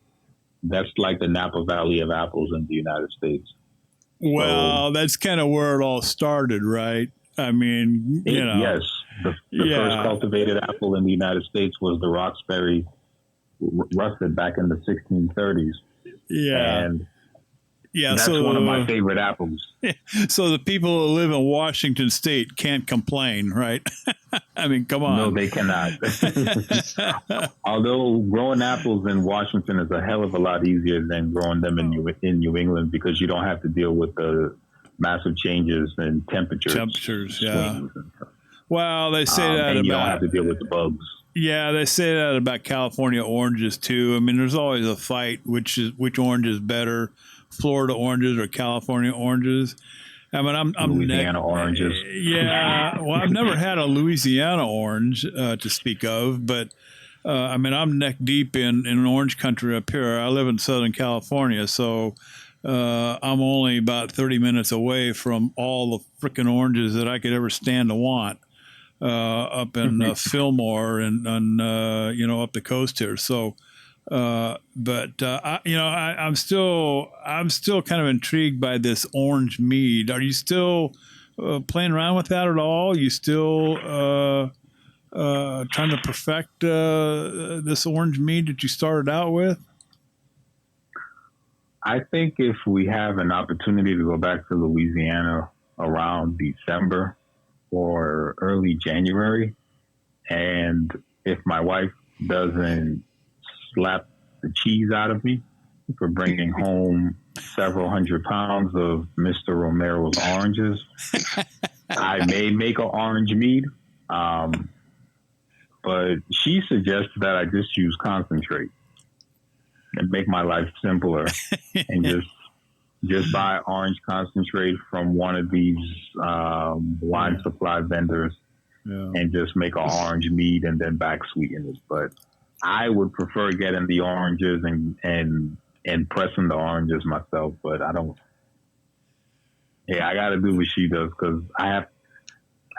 that's like the Napa Valley of apples in the United States. Well, that's kind of where it all started, right? I mean, Yes. The first cultivated apple in the United States was the Roxbury russet back in the 1630s. Yeah. And that's one of my favorite apples. So the people who live in Washington State can't complain, right? I mean, come on. No, they cannot. Although growing apples in Washington is a hell of a lot easier than growing them in New England, because you don't have to deal with the massive changes in temperatures. Yeah. Well, they say that and about, you don't have to deal with the bugs. Yeah, they say that about California oranges too. I mean, there's always a fight which orange is better, Florida oranges or California oranges. I mean, I'm Louisiana oranges. Yeah, well, I've never had a Louisiana orange to speak of, but I mean, I'm neck deep in orange country up here. I live in Southern California, so I'm only about 30 minutes away from all the frickin' oranges that I could ever stand to want. Up in Fillmore and up the coast here. So, I'm still kind of intrigued by this orange mead. Are you still playing around with that at all? Are you still trying to perfect this orange mead that you started out with? I think if we have an opportunity to go back to Louisiana around December or early January, and if my wife doesn't slap the cheese out of me for bringing home several hundred pounds of Mr. Romero's oranges, I may make an orange mead. But she suggests that I just use concentrate and make my life simpler and just buy orange concentrate from one of these wine supply vendors and just make an orange mead and then back sweeten it. But I would prefer getting the oranges and pressing the oranges myself. But I don't. Yeah, I got to do what she does because I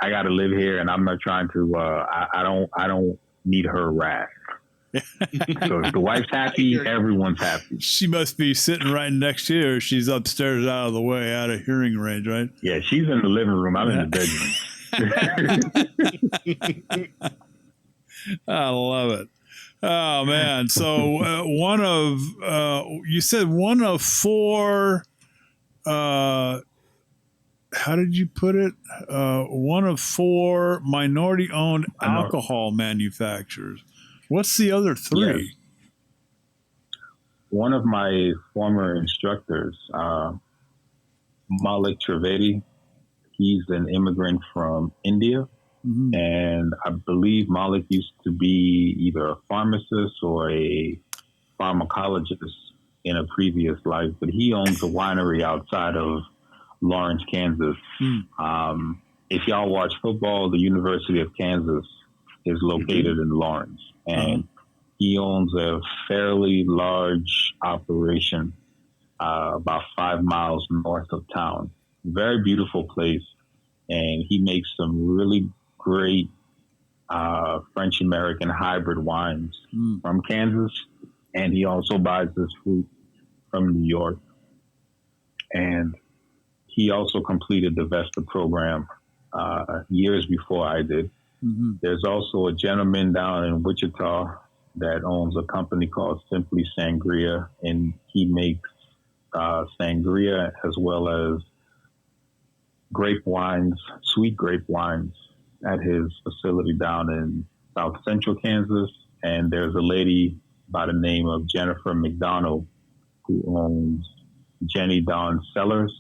got to live here, and I'm not trying to. I don't need her wrath. So if the wife's happy, everyone's happy. She must be sitting right next to you. She's upstairs, out of the way, out of hearing range, right? Yeah, she's in the living room. I'm in the bedroom. I love it. Oh man! So you said one of four. How did you put it? One of four minority-owned alcohol manufacturers. What's the other three? Yes. One of my former instructors, Malik Trivedi, he's an immigrant from India. Mm-hmm. And I believe Malik used to be either a pharmacist or a pharmacologist in a previous life, but he owns a winery outside of Lawrence, Kansas. If y'all watch football, the University of Kansas is located in Lawrence, and he owns a fairly large operation about 5 miles north of town. Very beautiful place, and he makes some really great French-American hybrid wines from Kansas, and he also buys this fruit from New York. And he also completed the Vesta program years before I did. Mm-hmm. There's also a gentleman down in Wichita that owns a company called Simply Sangria, and he makes sangria as well as grape wines, sweet grape wines, at his facility down in South Central Kansas. And there's a lady by the name of Jennifer McDonald who owns Jenny Dawn Cellars,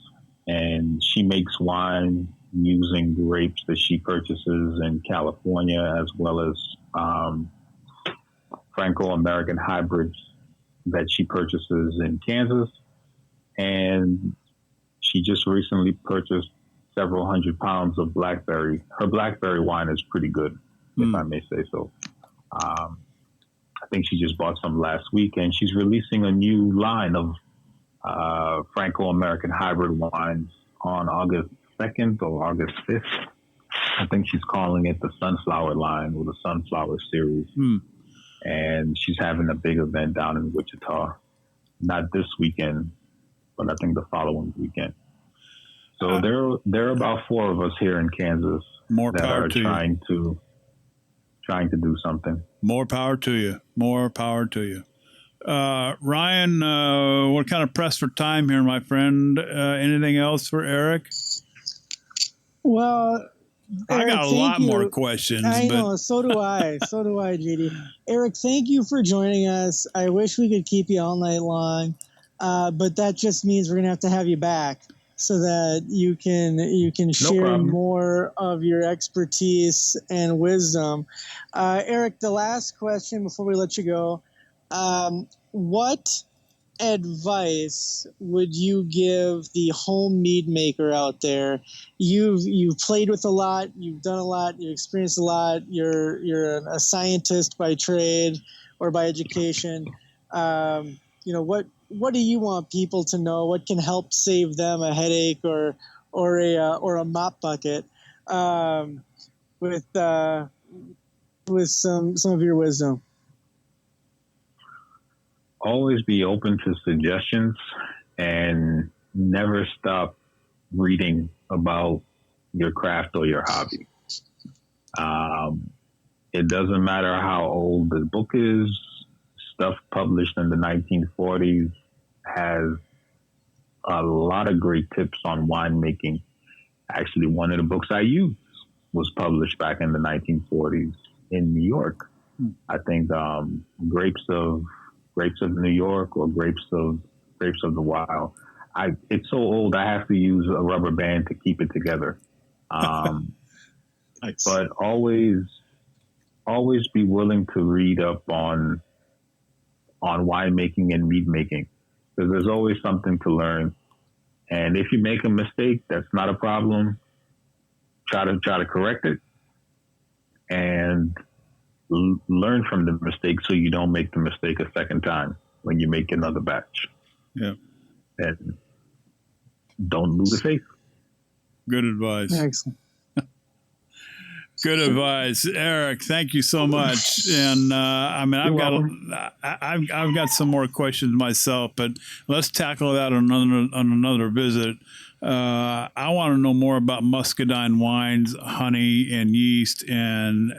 and she makes wine using grapes that she purchases in California, as well as Franco-American hybrids that she purchases in Kansas. And she just recently purchased several hundred pounds of blackberry. Her blackberry wine is pretty good, if I may say so. I think she just bought some last week, and she's releasing a new line of Franco-American hybrid wines on August 2nd or August 5th. I think she's calling it the Sunflower line or the Sunflower series. And she's having a big event down in Wichita. Not this weekend, but I think the following weekend. So there are about four of us here in Kansas that are trying to do something. More power to you. More power to you. Ryan, we're kind of pressed for time here, my friend. Anything else for Eric? Well, Eric, I got a lot more questions. I know, so do I. So do I, JD. Eric, thank you for joining us. I wish we could keep you all night long, but that just means we're going to have you back so that you can share more of your expertise and wisdom. Eric, the last question before we let you go. What advice would you give the home mead maker out there? You've played with a lot, you've done a lot, you've experienced a lot. You're a scientist by trade or by education. What do you want people to know? What can help save them a headache or a mop bucket with some of your wisdom? Always be open to suggestions and never stop reading about your craft or your hobby. It doesn't matter how old the book is. Stuff published in the 1940s has a lot of great tips on winemaking. Actually, one of the books I used was published back in the 1940s in New York. I think Grapes of New York or Grapes of the Wild. It's so old I have to use a rubber band to keep it together. Nice. But always be willing to read up on winemaking and mead making, because there's always something to learn. And if you make a mistake, that's not a problem. Try to correct it and learn from the mistake so you don't make the mistake a second time when you make another batch. Yeah. And don't lose the faith. Good advice. Excellent. Good advice, Eric. Thank you so much. And I've got some more questions myself, but let's tackle that on another visit. I want to know more about muscadine wines, honey, and yeast, and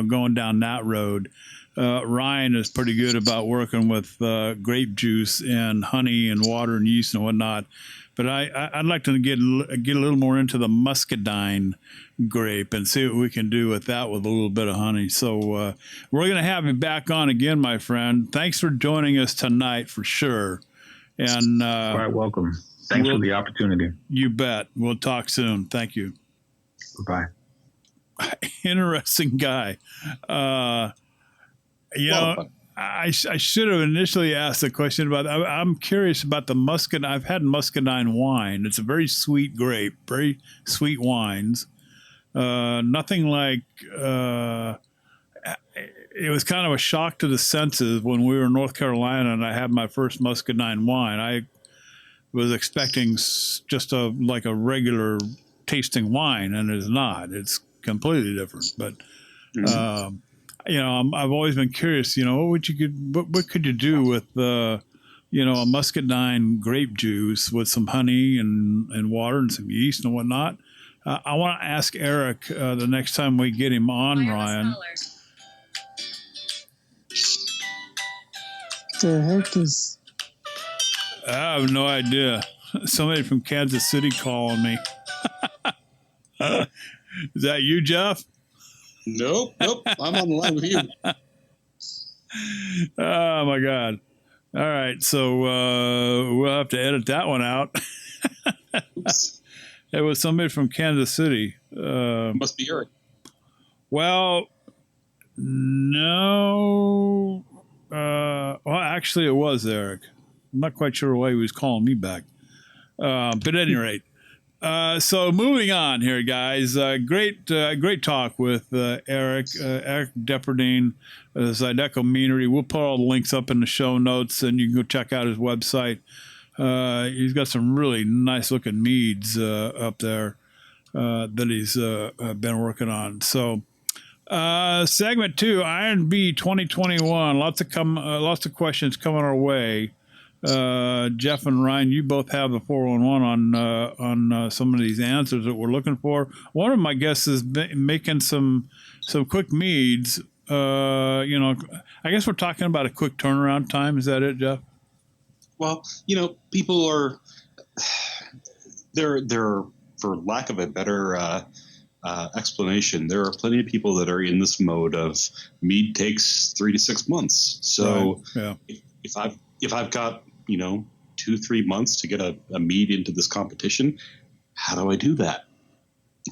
going down that road. Ryan is pretty good about working with grape juice and honey and water and yeast and whatnot. But I'd like to get a little more into the muscadine grape and see what we can do with that with a little bit of honey. So we're going to have you back on again, my friend. Thanks for joining us tonight for sure. And quite welcome. Thanks for the opportunity. You bet. We'll talk soon. Thank you. Bye. Interesting guy. I should have initially asked a question about. I'm curious about the muscadine. I've had muscadine wine. It's a very sweet grape, very sweet wines. Nothing like. It was kind of a shock to the senses when we were in North Carolina and I had my first muscadine wine. I was expecting just a regular tasting wine, and it's not. It's completely different. But. I've always been curious, what could you do with, a muscadine grape juice with some honey and water and some yeast and whatnot. I want to ask Eric the next time we get him on, Ryan. The heck is... I have no idea. Somebody from Kansas City calling me. Is that you, Jeff? Nope. I'm on the line with you. Oh my God. All right. So we'll have to edit that one out. Oops. It was somebody from Kansas City. Must be Eric. Well, no. Actually it was Eric. I'm not quite sure why he was calling me back. But at any rate. So moving on here, guys. Great talk with Eric Depperdine, Zydeco Meadery. We'll put all the links up in the show notes, and you can go check out his website. He's got some really nice looking meads up there that he's been working on. So segment 2, IronB 2021. Lots of questions coming our way. Jeff and Ryan, you both have the 411 on some of these answers that we're looking for. One of my guests is making some quick meads. I guess we're talking about a quick turnaround time. Is that it, Jeff? Well, people are they're for lack of a better explanation, there are plenty of people that are in this mode of mead takes 3 to 6 months. So right. Yeah. If I've got 2-3 months to get a mead into this competition, how do I do that?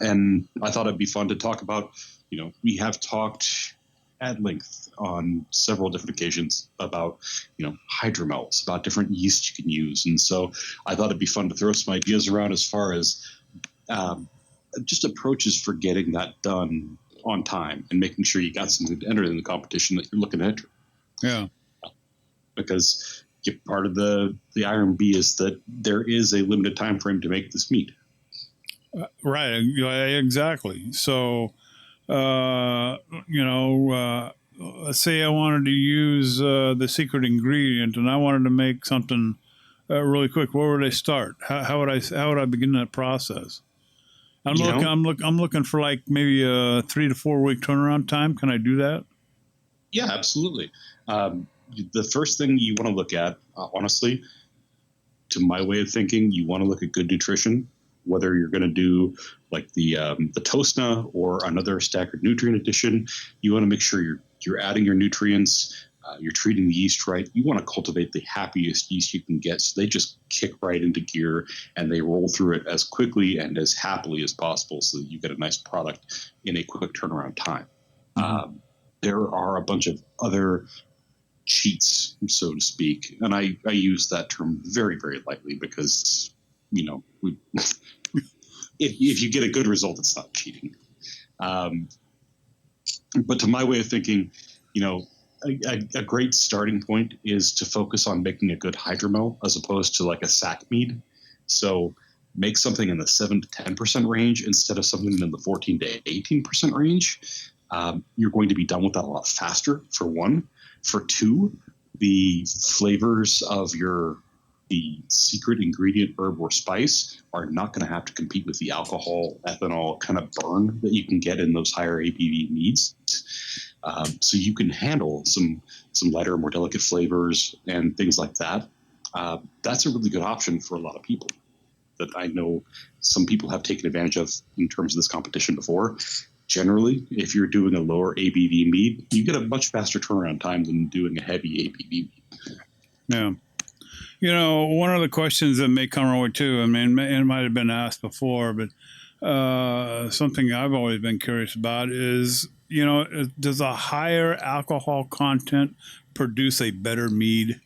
And I thought it'd be fun to talk about, we have talked at length on several different occasions about, hydromels, about different yeast you can use. And so I thought it'd be fun to throw some ideas around as far as just approaches for getting that done on time and making sure you got something to enter in the competition that you're looking to enter. Yeah. Because part of the IronB is that there is a limited time frame to make this mead. Right. Exactly. So, let's say I wanted to use the secret ingredient and I wanted to make something really quick. Where would I start? How would I begin that process? I'm looking for like maybe a 3 to 4 week turnaround time. Can I do that? Yeah, absolutely. The first thing you want to look at, honestly, to my way of thinking, you want to look at good nutrition. Whether you're going to do like the Tosna or another staggered nutrient addition, you want to make sure you're adding your nutrients, you're treating the yeast right. You want to cultivate the happiest yeast you can get, so they just kick right into gear and they roll through it as quickly and as happily as possible, so that you get a nice product in a quick turnaround time. Mm-hmm. There are a bunch of other cheats, so to speak, and I use that term very, very lightly because if you get a good result, it's not cheating. But to my way of thinking, a great starting point is to focus on making a good hydromel as opposed to like a sack mead. So make something in the 7 to 10% range instead of something in the 14 to 18% range, you're going to be done with that a lot faster, for one. For two, the flavors of the secret ingredient, herb, or spice are not going to have to compete with the alcohol, ethanol kind of burn that you can get in those higher ABV meads. So you can handle some lighter, more delicate flavors and things like that. That's a really good option for a lot of people that I know some people have taken advantage of in terms of this competition before. Generally, if you're doing a lower ABV mead, you get a much faster turnaround time than doing a heavy ABV mead. Yeah. You know, one of the questions that may come our way too, I mean, it might have been asked before, but something I've always been curious about is, you know, does a higher alcohol content produce a better mead?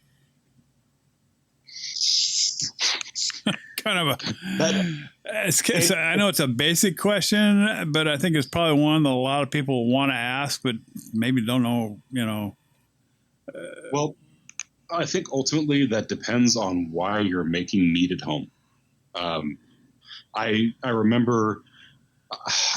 Kind of I know it's a basic question, but I think it's probably one that a lot of people want to ask, but maybe don't know, you know. Well, I think ultimately that depends on why you're making mead at home. I remember,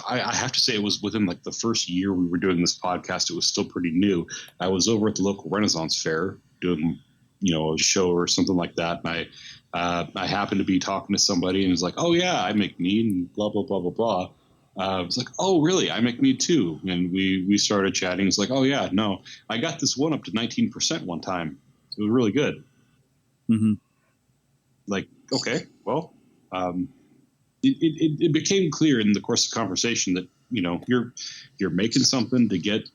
I have to say it was within like the first year we were doing this podcast. It was still pretty new. I was over at the local Renaissance Fair doing, you know, a show or something like that. And I happened to be talking to somebody and was like, oh yeah, I make mead and blah, blah, blah, blah, blah. I was like, oh really? I make mead too. And we started chatting. It's like, oh yeah, no, I got this one up to 19% one time. It was really good. Mm-hmm. Like, okay, well, it became clear in the course of conversation that, you know, you're making something to get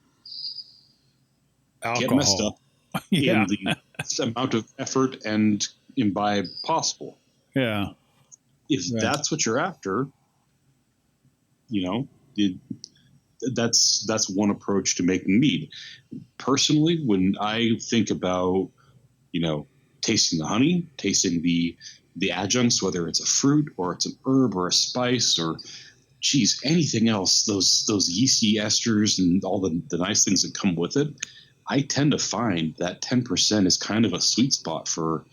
messed up Yeah. in the amount of effort and imbibe possible. Yeah. If that's what you're after, you know, that's one approach to making mead. Personally, when I think about, you know, tasting the honey, tasting the adjuncts, whether it's a fruit or it's an herb or a spice or, geez, anything else, those yeasty esters and all the nice things that come with it, I tend to find that 10% is kind of a sweet spot for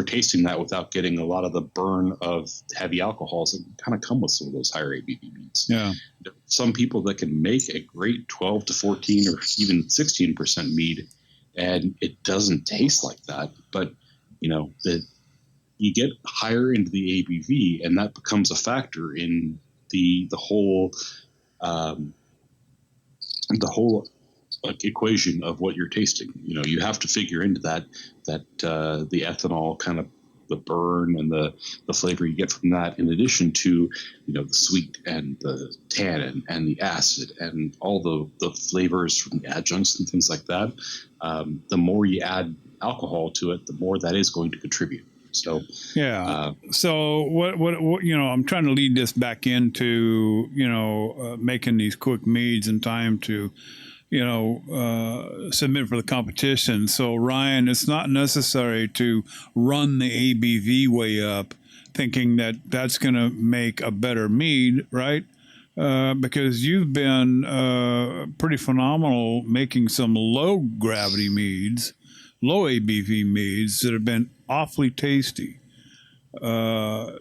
tasting that without getting a lot of the burn of heavy alcohols that kind of come with some of those higher ABV meads. Yeah. Some people that can make a great 12 to 14 or even 16% mead, and it doesn't taste like that. But, you know, that you get higher into the ABV, and that becomes a factor in the whole like equation of what you're tasting. You know, you have to figure into that the ethanol kind of the burn and the flavor you get from that, in addition to, you know, the sweet and the tannin and the acid and all the flavors from the adjuncts and things like that. The more you add alcohol to it, the more that is going to contribute. So yeah. So what you know, I'm trying to lead this back into, you know, making these quick meads in time to, you know, submit for the competition. So Ryan, it's not necessary to run the ABV way up thinking that that's going to make a better mead, right? Because you've been pretty phenomenal making some low gravity meads, low ABV meads that have been awfully tasty. So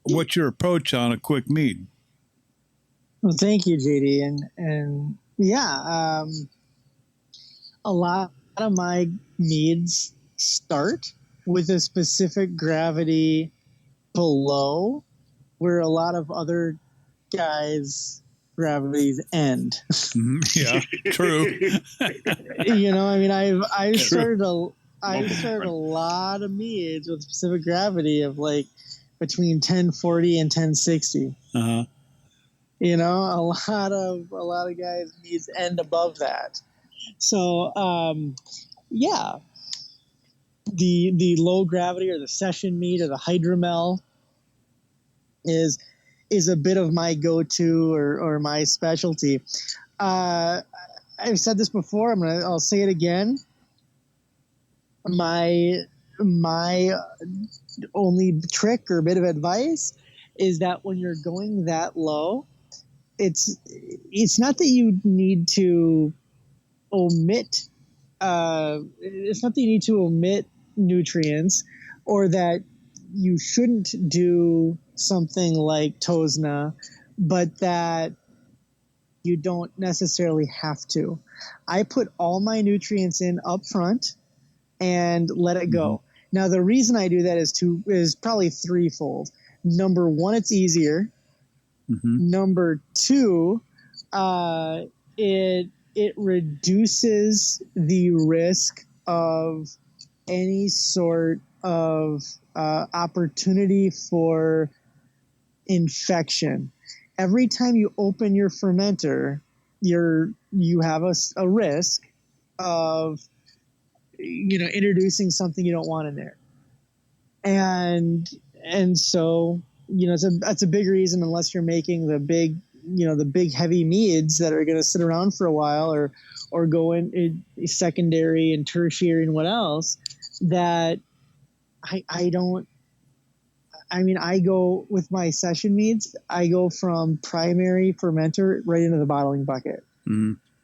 what's your approach on a quick mead? Well, thank you, JD. And yeah, a lot of my meads start with a specific gravity below where a lot of other guys' gravities end. Yeah, true. You know, I mean, I've started a lot of meads with specific gravity of like between 1040 and 1060. Uh-huh. You know, a lot of guys' meads end above that. So, yeah, the low gravity or the session mead or the hydromel is a bit of my go-to or my specialty. I've said this before. I'll say it again. My only trick or bit of advice is that when you're going that low, it's not that you need to omit nutrients or that you shouldn't do something like Tosna, but that you don't necessarily have to. I put all my nutrients in up front and let it go. Now, the reason I do that is probably threefold. Number one, it's easier. Number two, it reduces the risk of any sort of opportunity for infection. Every time you open your fermenter, you have a risk of introducing something you don't want in there, and so that's a big reason, unless you're making the big heavy meads that are going to sit around for a while, or go in secondary and tertiary and what else, that I go with my session meads, I go from primary fermenter right into the bottling bucket.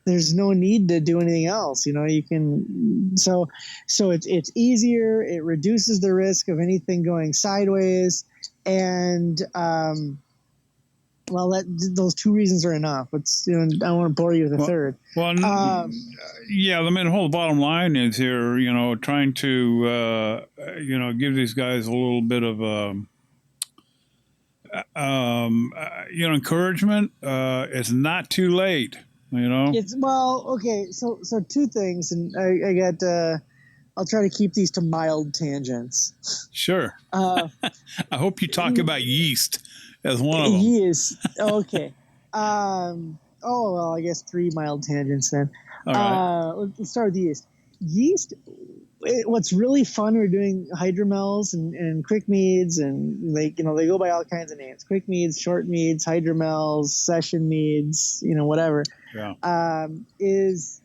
There's no need to do anything else. You can, so it's easier. It reduces the risk of anything going sideways. And, those two reasons are enough. I don't want to bore you with a third. Well, yeah, the whole bottom line is here, trying to, give these guys a little bit of, encouragement. It's not too late, It's, okay. So two things, and I got, I'll try to keep these to mild tangents. Sure. I hope you talk about yeast as one of them. Yeast. Okay. I guess 3 mild tangents then. All right. Let's start with yeast. Yeast. What's really fun, we're doing hydromels and quick meads, and they go by all kinds of names: quick meads, short meads, hydromels, session meads, whatever. Yeah. Is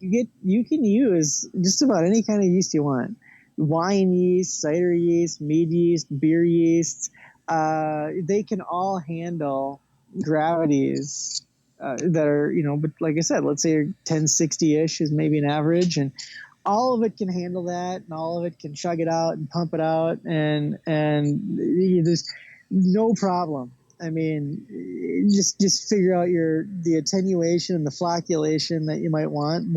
you can use just about any kind of yeast you want: wine yeast, cider yeast, mead yeast, beer yeast. They can all handle gravities that are, but like I said, let's say 1060-ish is maybe an average, and all of it can handle that, and all of it can chug it out and pump it out, and there's no problem. I mean, just figure out the attenuation and the flocculation that you might want.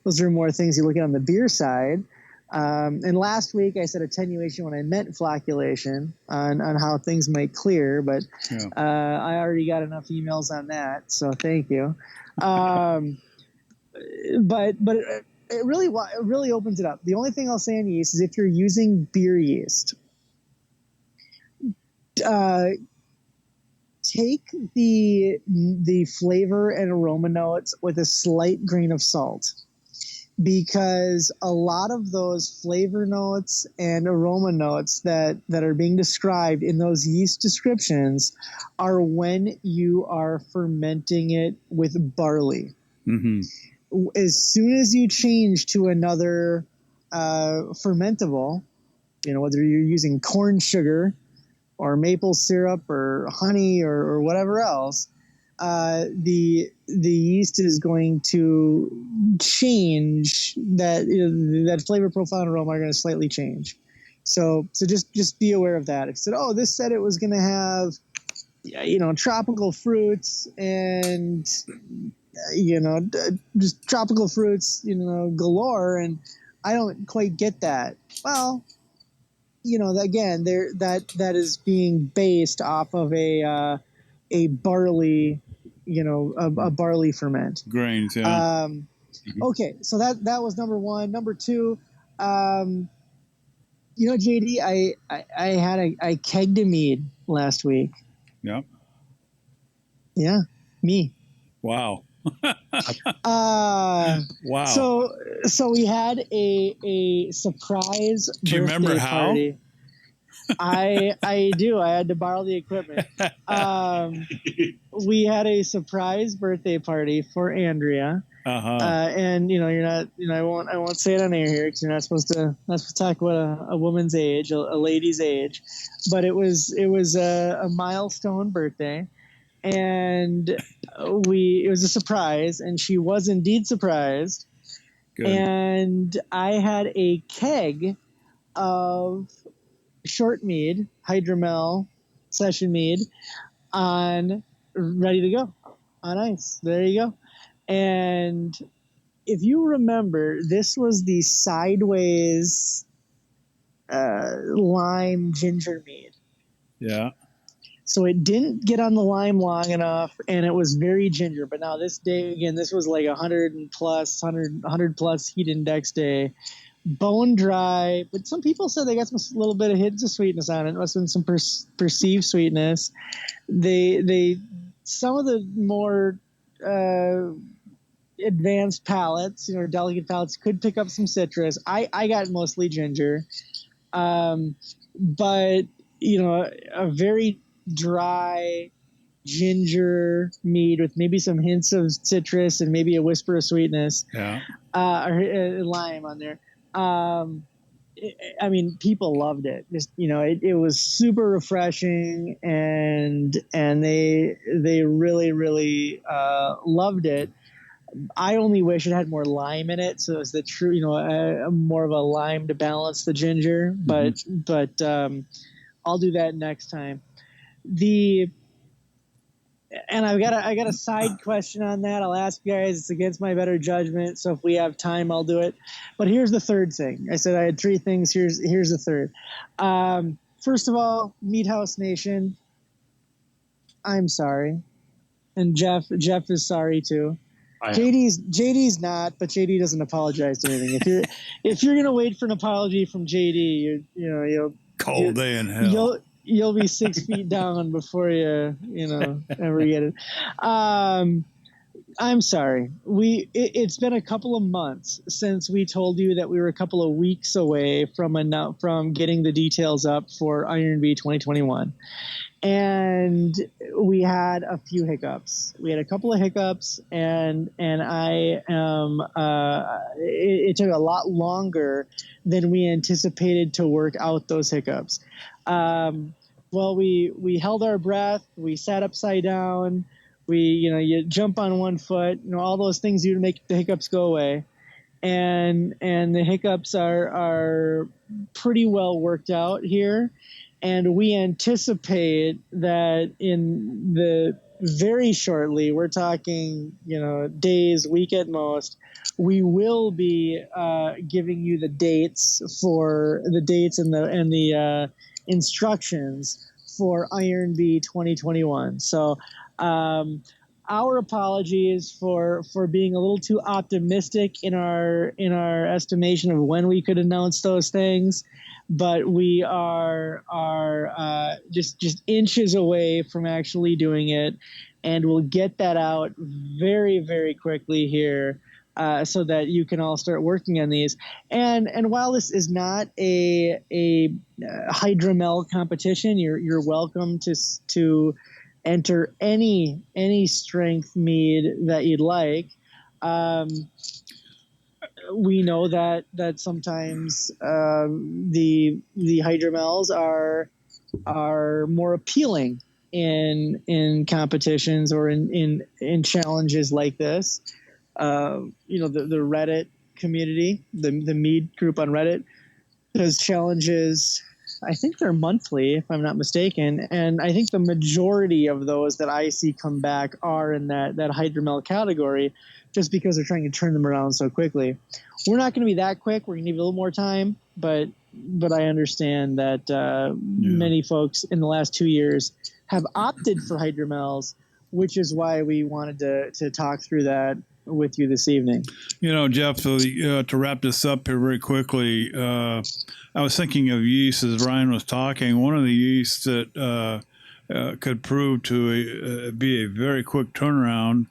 Those are more things you look at on the beer side. And last week I said attenuation when I meant flocculation on how things might clear, but yeah. I already got enough emails on that, so thank you. But it really opens it up. The only thing I'll say on yeast is if you're using beer yeast, take the flavor and aroma notes with a slight grain of salt, because a lot of those flavor notes and aroma notes that are being described in those yeast descriptions are when you are fermenting it with barley. Mm-hmm. As soon as you change to another fermentable, whether you're using corn sugar or maple syrup or honey or whatever else, the yeast is going to change. That flavor profile and aroma are going to slightly change. So just be aware of that. If it said, this said it was going to have, tropical fruits and just tropical fruits, galore, and I don't quite get that. Well, again, that is being based off of a barley, a barley ferment. Grains, yeah. Okay, so that was number one. Number two, JD, I kegged a mead last week. Yep. Yeah, me. Wow. Wow. So we had a surprise. Do you remember how? Party. I do. I had to borrow the equipment. We had a surprise birthday party for Andrea. And you're not. I won't say it on air here because you're not supposed to talk about a woman's age, a lady's age. But it was a milestone birthday. And it was a surprise, and she was indeed surprised. Good. And I had a keg of short mead, hydromel session mead, ready to go on ice. There you go. And if you remember, this was the sideways lime ginger mead. Yeah. So it didn't get on the lime long enough, and it was very ginger. But now this day, again, this was like 100 plus heat index day, bone dry. But some people said they got some little bit of hints of sweetness on it. It must have been some perceived sweetness. Some of the more advanced palates, delicate palates, could pick up some citrus. I got mostly ginger, but a very dry ginger mead with maybe some hints of citrus and maybe a whisper of sweetness. Yeah. Or lime on there. People loved it. Just it was super refreshing, and they really loved it. I only wish it had more lime in it, so it's the true, more of a lime to balance the ginger. But I'll do that next time. And I got a side question on that. I'll ask you guys. It's against my better judgment, so if we have time, I'll do it. But here's the third thing. I said I had three things. Here's the third. First of all, Mead House Nation, I'm sorry, and Jeff is sorry too. JD's not, but JD doesn't apologize to anything. If you're gonna wait for an apology from JD, you'll cold day in hell. You'll be 6 feet down before you ever get it. I'm sorry. It's been a couple of months since we told you that we were a couple of weeks away from getting the details up for Iron V 2021. And we had a few hiccups. We had a couple of hiccups, and it took a lot longer than we anticipated to work out those hiccups. Well, we held our breath. We sat upside down. You jump on one foot. All those things you do to make the hiccups go away. And the hiccups are pretty well worked out here. And we anticipate that in the very shortly, we're talking, days, week at most, we will be giving you the dates and the instructions for Iron V 2021. So our apologies for being a little too optimistic in our estimation of when we could announce those things. But we are just inches away from actually doing it, and we'll get that out very, very quickly here, so that you can all start working on these. And while this is not a hydromel competition, you're welcome to enter any strength mead that you'd like. We know that sometimes the hydromels are more appealing in competitions or in challenges like this. The Reddit community, the mead group on Reddit, does challenges. I think they're monthly, if I'm not mistaken, and I think the majority of those that I see come back are in that hydromel category, just because they're trying to turn them around so quickly. We're not going to be that quick. We're going to need a little more time, but I understand that many folks in the last 2 years have opted for hydromels, which is why we wanted to talk through that with you this evening. Jeff, to wrap this up here very quickly, I was thinking of yeast as Ryan was talking. One of the yeasts that could prove to be a very quick turnaround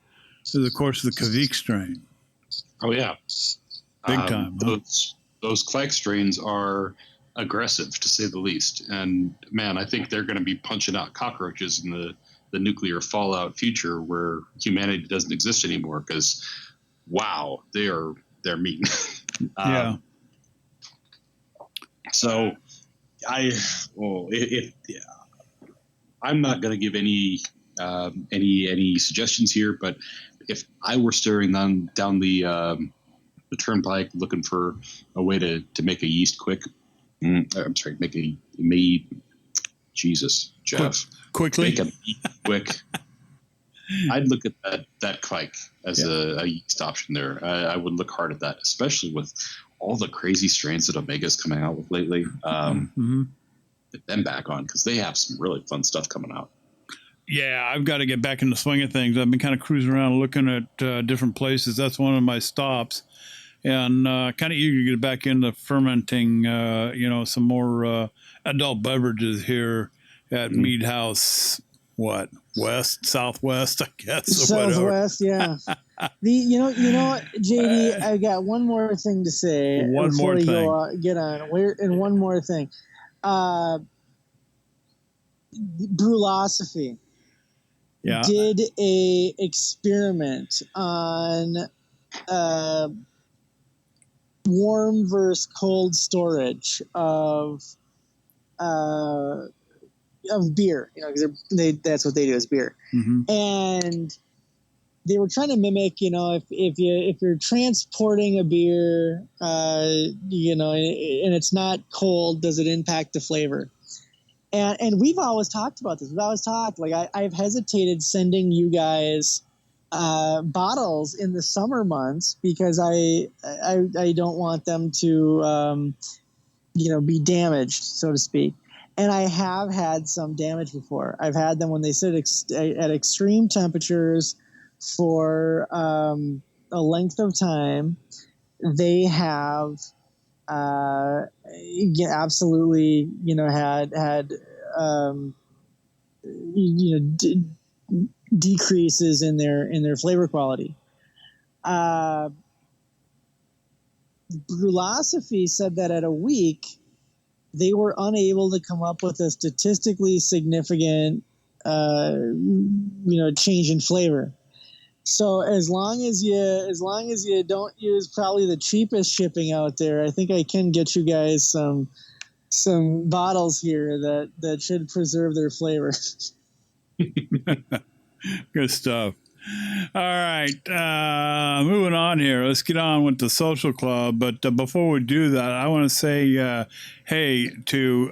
is, of course, the Kveik strain. Oh, yeah. Big time. Huh? Those Kveik strains are aggressive, to say the least. And, man, I think they're going to be punching out cockroaches in the nuclear fallout future where humanity doesn't exist anymore, because, wow, they're mean. Yeah. So I'm not going to give any suggestions here, but if I were staring down the turnpike looking for a way to make a yeast quick, I'm sorry, make a mead. Jesus, Jeff. Quickly. Make a mead quick. I'd look at that kvike as a yeast option there. I would look hard at that, especially with all the crazy strains that Omega's coming out with lately. Get them back on because they have some really fun stuff coming out. Yeah, I've got to get back in the swing of things. I've been kind of cruising around looking at different places. That's one of my stops. And kind of eager to get back into fermenting, some more adult beverages here at Mead House. What, west, southwest, I guess. Southwest, yeah. JD, I got one more thing to say before we get on. One more thing. Brewlosophy did a experiment on warm versus cold storage of beer, because that's what they do is beer. And they were trying to mimic, if you're transporting a beer, and it's not cold, does it impact the flavor? And we've always talked about this. We've always talked, I've hesitated sending you guys bottles in the summer months because I don't want them to, be damaged, so to speak. And I have had some damage before. I've had them when they sit at extreme temperatures for a length of time. They have absolutely, had decreases in their flavor quality. Brewlosophy said that at a week, they were unable to come up with a statistically significant, change in flavor. So as long as you don't use probably the cheapest shipping out there, I think I can get you guys some bottles here that should preserve their flavor. Good stuff. All right, moving on here. Let's get on with the social club. But before we do that, I want to say hey to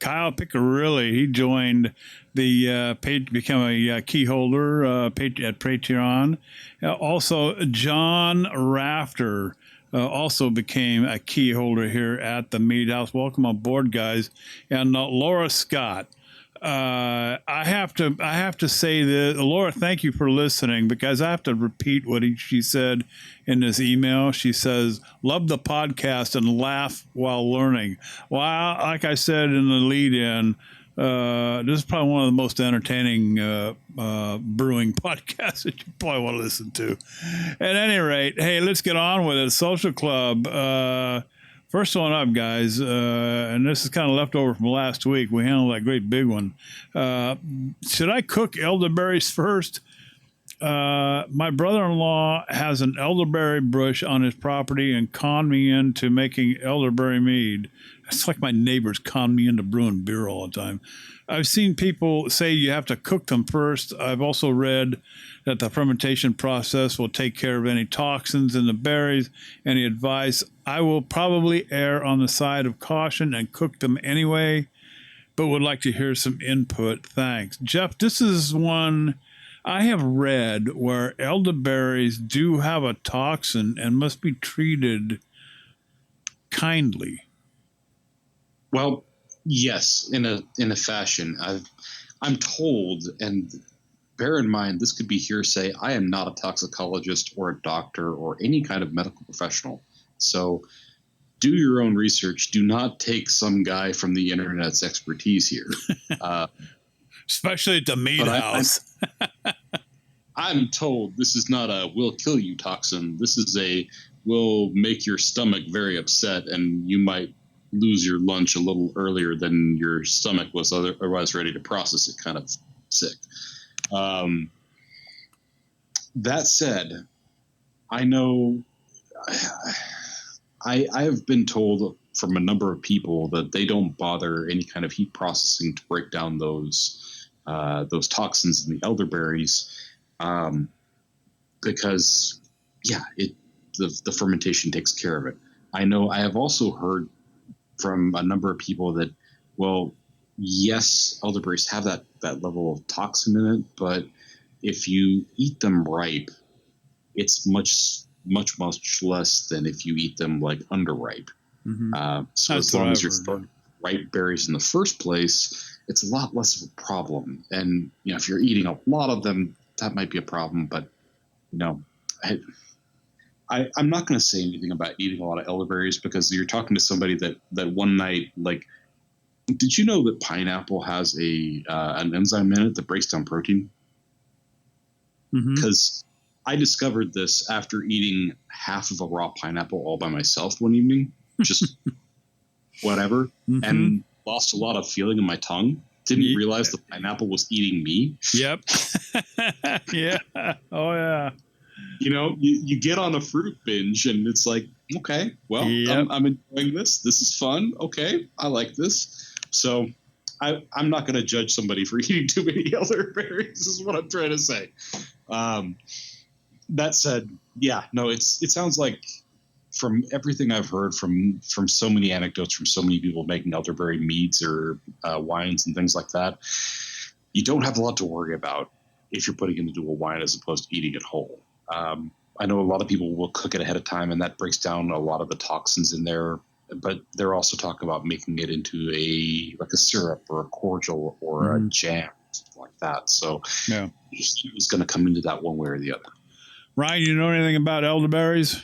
Kyle Piccarilli. He joined the become a key holder at Patreon. Also, John Rafter also became a key holder here at the Mead House. Welcome on board, guys. And Laura Scott. I have to say that, Laura, thank you for listening, because I have to repeat what she said in this email. She says, love the podcast and laugh while learning. Well, like I said in the lead-in, this is probably one of the most entertaining brewing podcasts that you probably want to listen to. At any rate, hey, let's get on with it. Social Club. First one up, guys, and this is kind of left over from last week. We handled that great big one. Should I cook elderberries first? My brother-in-law has an elderberry bush on his property and conned me into making elderberry mead. It's like my neighbors con me into brewing beer all the time. I've seen people say you have to cook them first. I've also read that the fermentation process will take care of any toxins in the berries. Any advice? I will probably err on the side of caution and cook them anyway, but would like to hear some input. Thanks. Jeff, this is one I have read where elderberries do have a toxin and must be treated kindly. Well, yes, in a fashion. I'm told, and bear in mind, this could be hearsay. I am not a toxicologist or a doctor or any kind of medical professional. So do your own research. Do not take some guy from the internet's expertise here. Especially at the Mead House. I'm told this is not a will kill you toxin. This is a will make your stomach very upset, and you might lose your lunch a little earlier than your stomach was otherwise ready to process it, kind of sick. That said, I know I have been told from a number of people that they don't bother any kind of heat processing to break down those toxins in the elderberries, because the fermentation takes care of it. I know I have also heard from a number of people that, well, yes, elderberries have that level of toxin in it, but if you eat them ripe, it's much less than if you eat them like underripe. So That's as long as you're heard. throwing ripe berries in the first place, it's a lot less of a problem. And if you're eating a lot of them, that might be a problem. But I'm not going to say anything about eating a lot of elderberries, because you're talking to somebody that one night, like, did you know that pineapple has an enzyme in it that breaks down protein? Because I discovered this after eating half of a raw pineapple all by myself one evening, just whatever, and lost a lot of feeling in my tongue. Didn't realize the pineapple was eating me. Yep. Yeah. Oh, yeah. You get on a fruit binge and it's like, okay, well, I'm enjoying this. This is fun. Okay, I like this. So I'm not going to judge somebody for eating too many elderberries, is what I'm trying to say. That said, it sounds like, from everything I've heard from so many anecdotes from so many people making elderberry meads or wines and things like that, you don't have a lot to worry about if you're putting it into a wine as opposed to eating it whole. I know a lot of people will cook it ahead of time, and that breaks down a lot of the toxins in there. But they're also talking about making it into a syrup or a cordial or a jam, something like that. So it's going to come into that one way or the other. Ryan, you know anything about elderberries?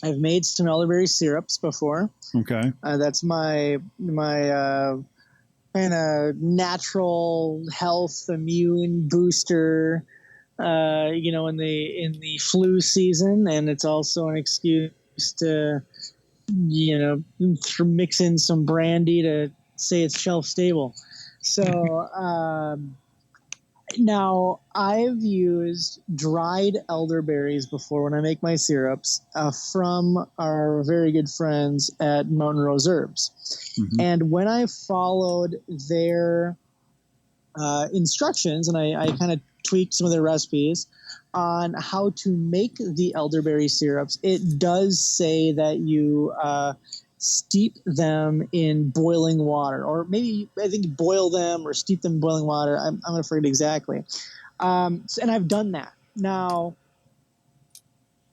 I've made some elderberry syrups before. Okay. That's my kind of natural health immune booster, in the flu season, and it's also an excuse to, mix in some brandy to say it's shelf stable. So now I've used dried elderberries before when I make my syrups from our very good friends at Mountain Rose Herbs. And when I followed their instructions, and I kind of tweaked some of their recipes on how to make the elderberry syrups, it does say that you steep them in boiling water, or maybe I think boil them or steep them in boiling water. I'm going to forget exactly. And I've done that. Now,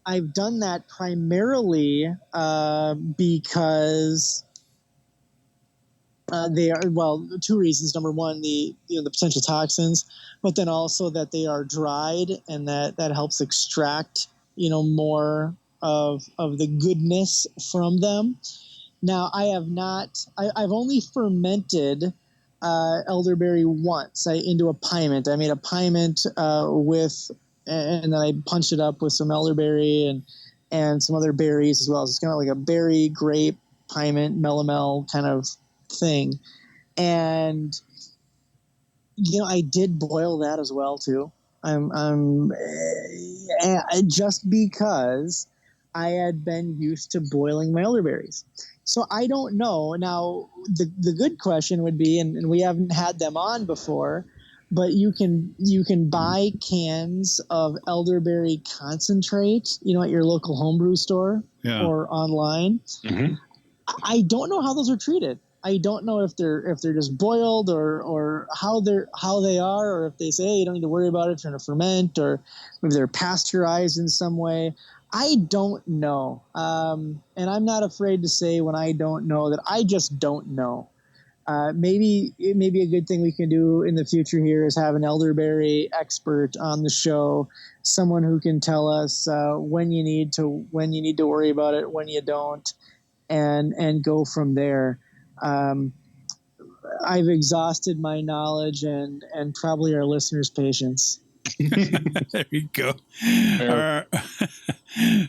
I've done that primarily because they are, well, two reasons. Number one, the potential toxins, but then also that they are dried, and that helps extract more of the goodness from them. Now, I've only fermented elderberry once into a piment. I made a piment and then I punched it up with some elderberry and some other berries as well. So it's kind of like a berry, grape, piment, melomel kind of thing. And, I did boil that as well too. Just because I had been used to boiling my elderberries. So I don't know. Now, the good question would be, and we haven't had them on before, but you can buy cans of elderberry concentrate, at your local homebrew store or online. I don't know how those are treated. I don't know if they're just boiled or how they are, or if they say, hey, you don't need to worry about it, you're going to ferment, or maybe they're pasteurized in some way. I don't know. And I'm not afraid to say when I don't know that I just don't know. Maybe a good thing we can do in the future here is have an elderberry expert on the show, someone who can tell us when you need to worry about it, when you don't, and go from there. I've exhausted my knowledge and probably our listeners' patience. There you go.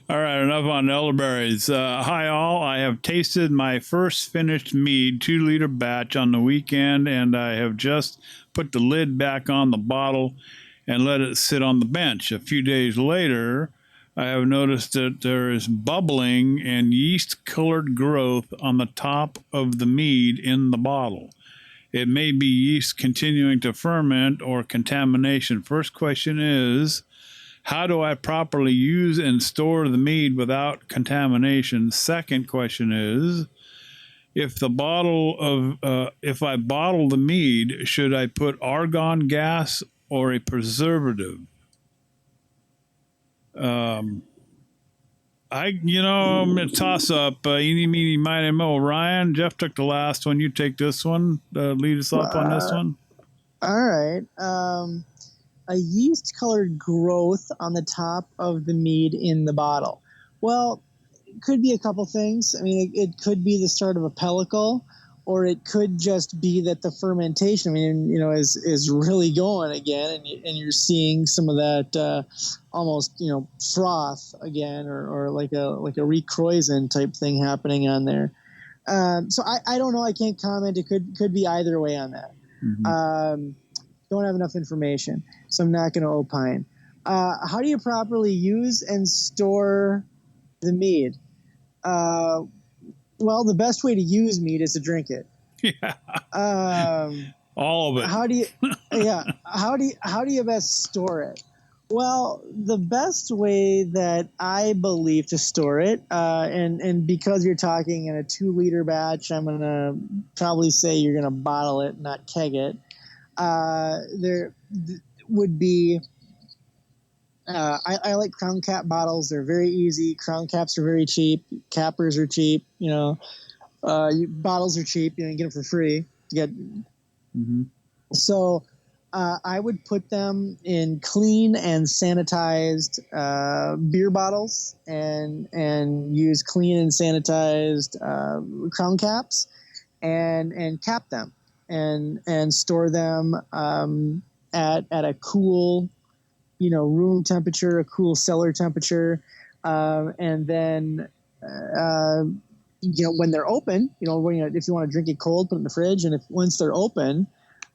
All right, enough on elderberries. Hi, all. I have tasted my first finished mead 2-liter batch on the weekend, and I have just put the lid back on the bottle and let it sit on the bench. A few days later, I have noticed that there is bubbling and yeast-colored growth on the top of the mead in the bottle. It may be yeast continuing to ferment or contamination. First question is, how do I properly use and store the mead without contamination? Second question is, if the bottle of if I bottle the mead, should I put argon gas or a preservative? I'm a toss up. Eeny, meeny, miny, mo. Ryan, Jeff took the last one. You take this one. Lead us off on this one. All right. A yeast-colored growth on the top of the mead in the bottle. Well, it could be a couple things. I mean, it could be the start of a pellicle, or it could just be that the fermentation, is really going again, and you're seeing some of that almost, froth again, or like a recroisen type thing happening on there. So I don't know. I can't comment. It could be either way on that. Mm-hmm. Don't have enough information, so I'm not going to opine. How do you properly use and store the mead? Well, the best way to use mead is to drink it. Yeah. All of it. How do you? Yeah. How do you best store it? Well, the best way that I believe to store it, and because you're talking in a 2-liter batch, I'm gonna probably say you're gonna bottle it, not keg it. There would be. I like crown cap bottles. They're very easy. Crown caps are very cheap. Cappers are cheap. Bottles are cheap. You get them for free. Mm-hmm. So I would put them in clean and sanitized beer bottles, and use clean and sanitized crown caps, and cap them, and store them at a cool, room temperature, a cool cellar temperature, and then when they're open, if you want to drink it cold, put it in the fridge, and once they're open,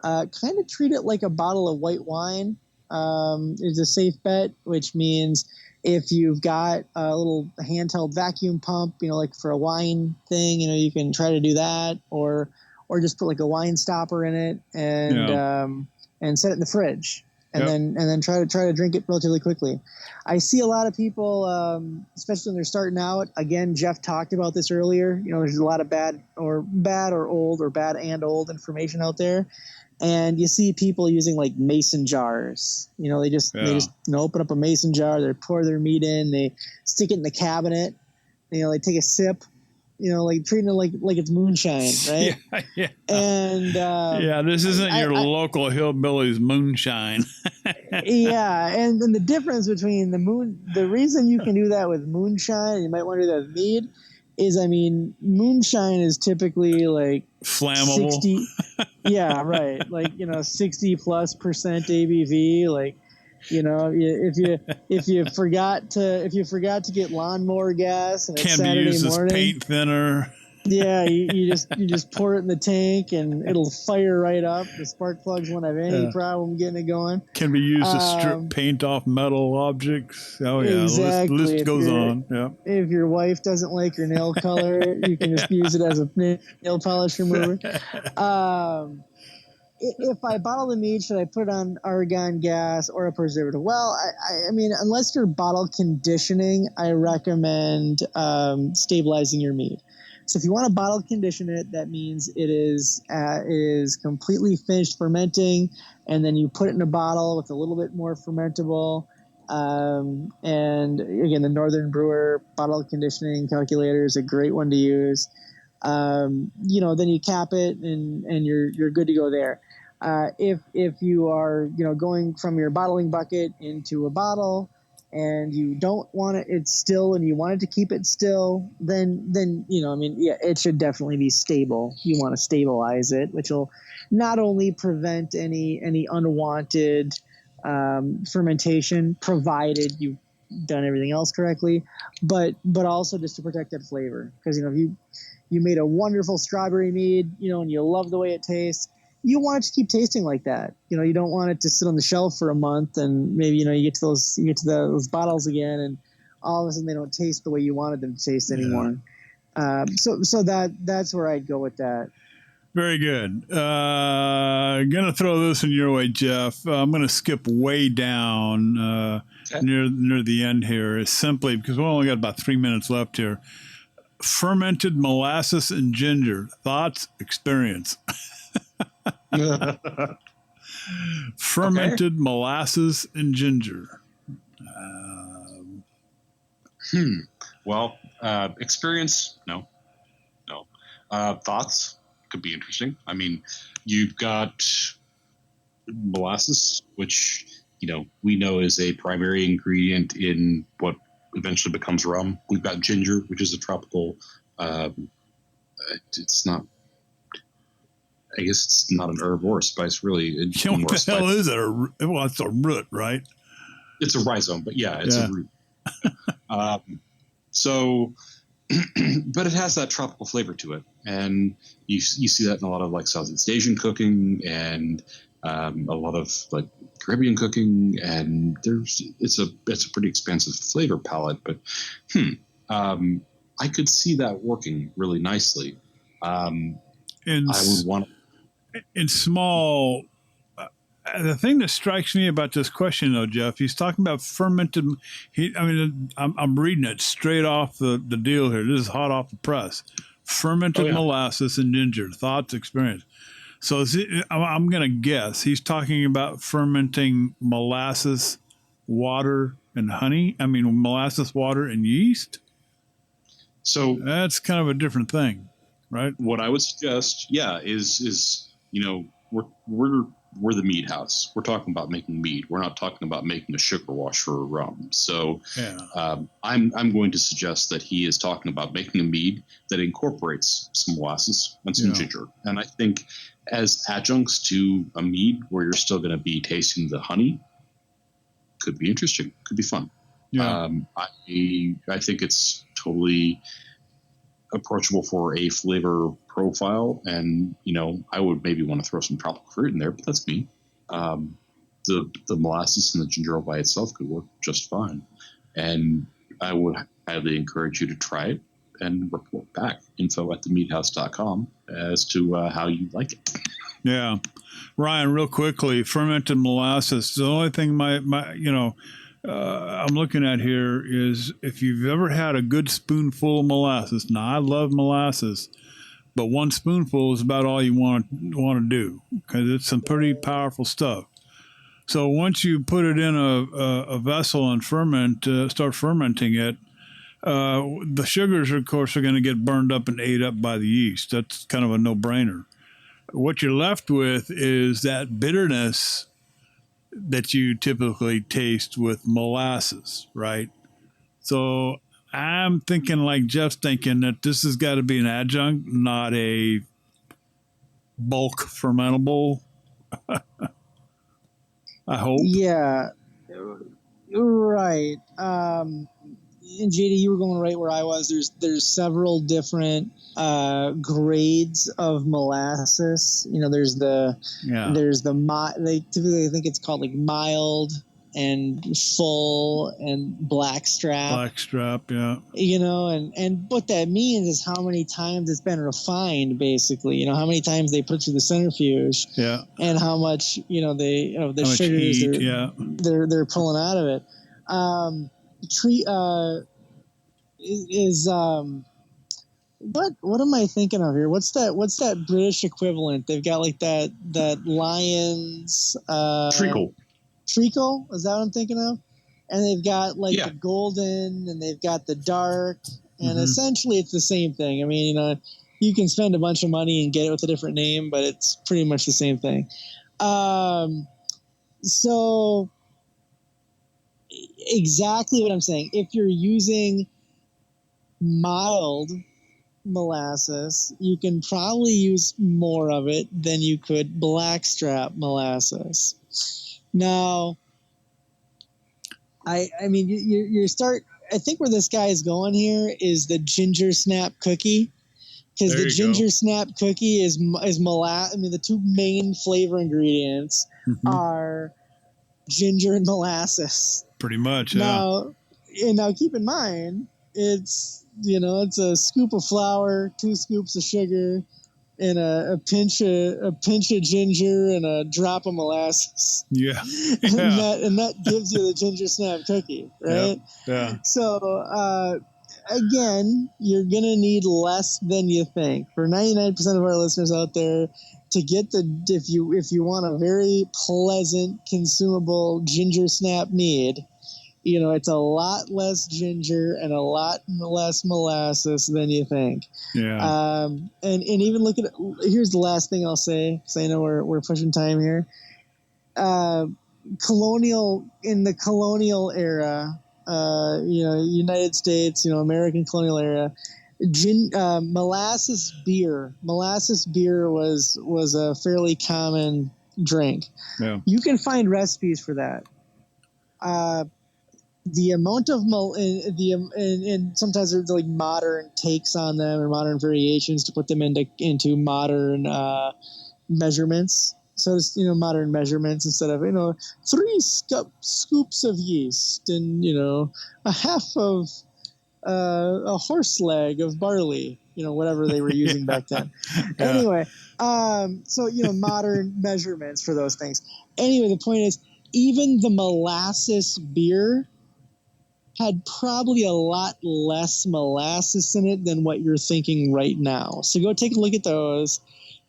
kind of treat it like a bottle of white wine. Is a safe bet, which means if you've got a little handheld vacuum pump, like for a wine thing, you can try to do that, or just put like a wine stopper in it, and set it in the fridge. And then try to drink it relatively quickly. I see a lot of people, especially when they're starting out. Again, Jeff talked about this earlier. There's a lot of bad or old or bad and old information out there, and you see people using like mason jars. They just open up a mason jar, they pour their meat in, they stick it in the cabinet. They take a sip. Like treating it like it's moonshine, right? Yeah. And this isn't your local hillbillies moonshine. Yeah, and the difference between the reason you can do that with moonshine, and you might want to do that with mead, is moonshine is typically like flammable. 60, yeah, right. Like 60+% ABV, like. If you forgot to get lawnmower gas and it's Saturday use morning, as paint thinner. Yeah, you just pour it in the tank and it'll fire right up. The spark plugs won't have any problem getting it going. Can be used to strip paint off metal objects. Oh yeah, exactly. The list goes on. Yeah. If your wife doesn't like your nail color, you can just use it as a nail polish remover. If I bottle the mead, should I put it on argon gas or a preservative? Well, I mean, unless you're bottle conditioning, I recommend stabilizing your mead. So if you want to bottle condition it, that means it is completely finished fermenting, and then you put it in a bottle with a little bit more fermentable. And again, the Northern Brewer bottle conditioning calculator is a great one to use. Then you cap it and you're good to go there. If you are, going from your bottling bucket into a bottle and you don't want it still and you wanted to keep it still, then it should definitely be stable. You want to stabilize it, which will not only prevent any unwanted fermentation, provided you've done everything else correctly, but also just to protect that flavor. Because if you made a wonderful strawberry mead, and you love the way it tastes, you want it to keep tasting like that. You don't want it to sit on the shelf for a month and maybe, you get to those bottles again and all of a sudden they don't taste the way you wanted them to taste anymore. So that's where I'd go with that. Very good. Gonna throw this in your way, Jeff. I'm gonna skip way down near the end here, simply because we only got about 3 minutes left here. fermented molasses and ginger. Thoughts, experience. Fermented molasses and ginger. Well, experience, no. Thoughts could be interesting. I mean, you've got molasses, which, we know is a primary ingredient in what eventually becomes rum. We've got ginger, which is a tropical, it's not, I guess it's not an herb or a spice, really. It's what the hell is it? Well, it's a root, right? It's a rhizome, but it's a root. But it has that tropical flavor to it, and you see that in a lot of like Southeast Asian cooking and a lot of like Caribbean cooking, and it's a pretty expansive flavor palette. But I could see that working really nicely. I would want in small. The thing that strikes me about this question, though, Jeff, he's talking about fermented. I'm reading it straight off the deal here. This is hot off the press. Fermented molasses and ginger. Thoughts, experience. So I'm going to guess he's talking about fermenting molasses, water, and honey. I mean, molasses, water, and yeast. So that's kind of a different thing, right? What I would suggest, is we're the mead house. We're talking about making mead. We're not talking about making a sugar wash for a rum. So I'm going to suggest that he is talking about making a mead that incorporates some molasses and some ginger. And I think as adjuncts to a mead where you're still going to be tasting the honey, could be interesting. Could be fun. Yeah. I think it's totally approachable for a flavor profile, and I would maybe want to throw some tropical fruit in there, but that's me. The molasses and the ginger ale by itself could work just fine, and I would highly encourage you to try it and report back. info@themeadhouse.com as to how you like it. Yeah, Ryan, real quickly, fermented molasses. The only thing I'm looking at here is if you've ever had a good spoonful of molasses. Now, I love molasses, but one spoonful is about all you want to do because it's some pretty powerful stuff. So once you put it in a vessel and start fermenting it, the sugars, of course, are going to get burned up and ate up by the yeast. That's kind of a no-brainer. What you're left with is that bitterness that you typically taste with molasses, right? So I'm thinking like Jeff's thinking that this has got to be an adjunct, not a bulk fermentable. I hope. Yeah, right. And JD, you were going right where I was. There's several different grades of molasses. There's the they typically think it's called like mild and full and blackstrap. Blackstrap, yeah. And what that means is how many times it's been refined, basically. How many times they put through the centrifuge. Yeah. And how much the how sugars heat, they're pulling out of it. What am I thinking of here? What's that British equivalent? They've got like that Lions treacle. Is that what I'm thinking of? And they've got like the golden, and they've got the dark, and essentially it's the same thing. I mean, you can spend a bunch of money and get it with a different name, but it's pretty much the same thing. So exactly what I'm saying. If you're using mild molasses, you can probably use more of it than you could blackstrap molasses. Now, I mean, you start. I think where this guy is going here is the ginger snap cookie, because the ginger snap cookie is molasses. I mean, the two main flavor ingredients are ginger and molasses. Pretty much, yeah. Now keep in mind, it's a scoop of flour, 2 scoops of sugar, and a pinch of ginger and a drop of molasses. Yeah. And that gives you the ginger snap cookie, right? Yeah. So again, you're going to need less than you think. For 99% of our listeners out there, to get if you want a very pleasant, consumable ginger snap mead, it's a lot less ginger and a lot less molasses than you think. Yeah. And even look at here's the last thing I'll say, because I know we're pushing time here. In the colonial era, United States, American colonial era, molasses beer was a fairly common drink. Yeah. You can find recipes for that. The amount of and sometimes there's like modern takes on them or modern variations to put them into modern measurements. So it's, modern measurements instead of, 3 scoops of yeast and, a half of a horse leg of barley, whatever they were using back then. Yeah. Anyway, so, modern measurements for those things. Anyway, the point is, even the molasses beer had probably a lot less molasses in it than what you're thinking right now. So go take a look at those.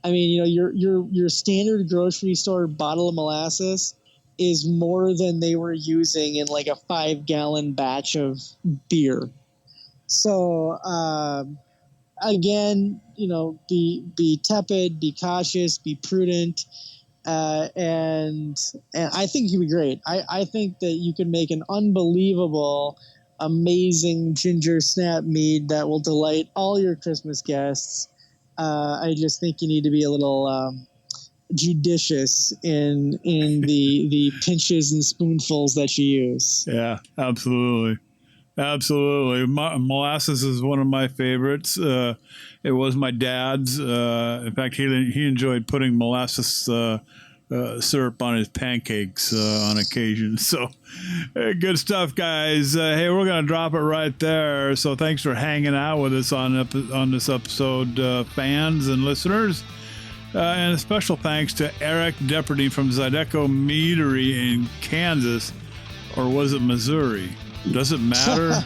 I mean, your standard grocery store bottle of molasses is more than they were using in like a 5-gallon batch of beer. So, again, be tepid, be cautious, be prudent. And I think you'd be great. I think that you could make an unbelievable, amazing ginger snap mead that will delight all your Christmas guests. I just think you need to be a little judicious in the pinches and spoonfuls that you use. Yeah, absolutely. Molasses is one of my favorites. It was my dad's. In fact, he enjoyed putting molasses syrup on his pancakes on occasion. So good stuff, guys. Hey, we're going to drop it right there. So thanks for hanging out with us on this episode, fans and listeners. And a special thanks to Eric Depperty from Zydeco Meadery in Kansas, or was it Missouri? Does it matter?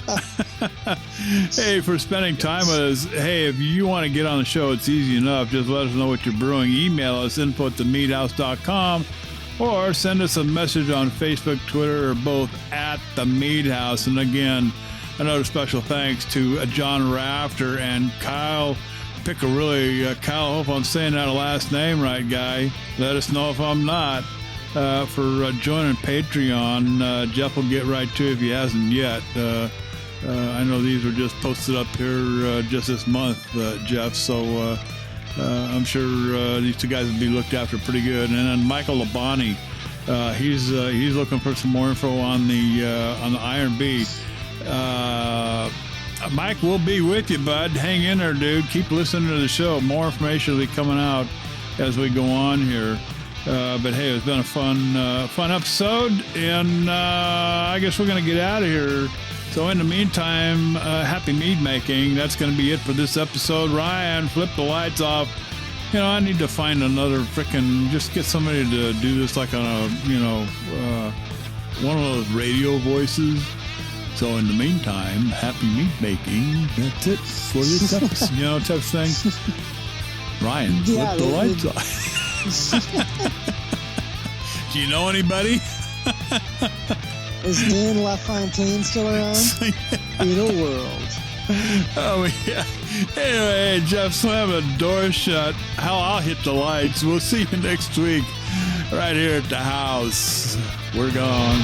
Hey, for spending time with us. Hey, if you want to get on the show, it's easy enough. Just let us know what you're brewing. Email us, info@themeadhouse.com, or send us a message on Facebook, Twitter, or both at The Mead House. And again, another special thanks to John Rafter and Kyle Piccarilli. Kyle, I hope I'm saying that last name right, guy. Let us know if I'm not. For joining Patreon. Jeff will get right to it if he hasn't yet. I know these were just posted up here just this month, Jeff, so I'm sure these two guys will be looked after pretty good. And then Michael Labonte, he's looking for some more info on the Iron Beat. Mike, we'll be with you, bud. Hang in there, dude. Keep listening to the show. More information will be coming out as we go on here. But hey, it's been a fun episode, and I guess we're going to get out of here. So in the meantime, happy mead making. That's going to be it for this episode. Ryan, flip the lights off. I need to find another just get somebody to do this like on a, one of those radio voices. So in the meantime, happy mead making. That's it for this episode. Type thing. Ryan, flip the lights off. Do you know anybody? Is Dan LaFontaine still around? In a world. Oh, yeah. Anyway, Jeff, slam the door shut. Hell, I'll hit the lights. We'll see you next week right here at the house. We're gone.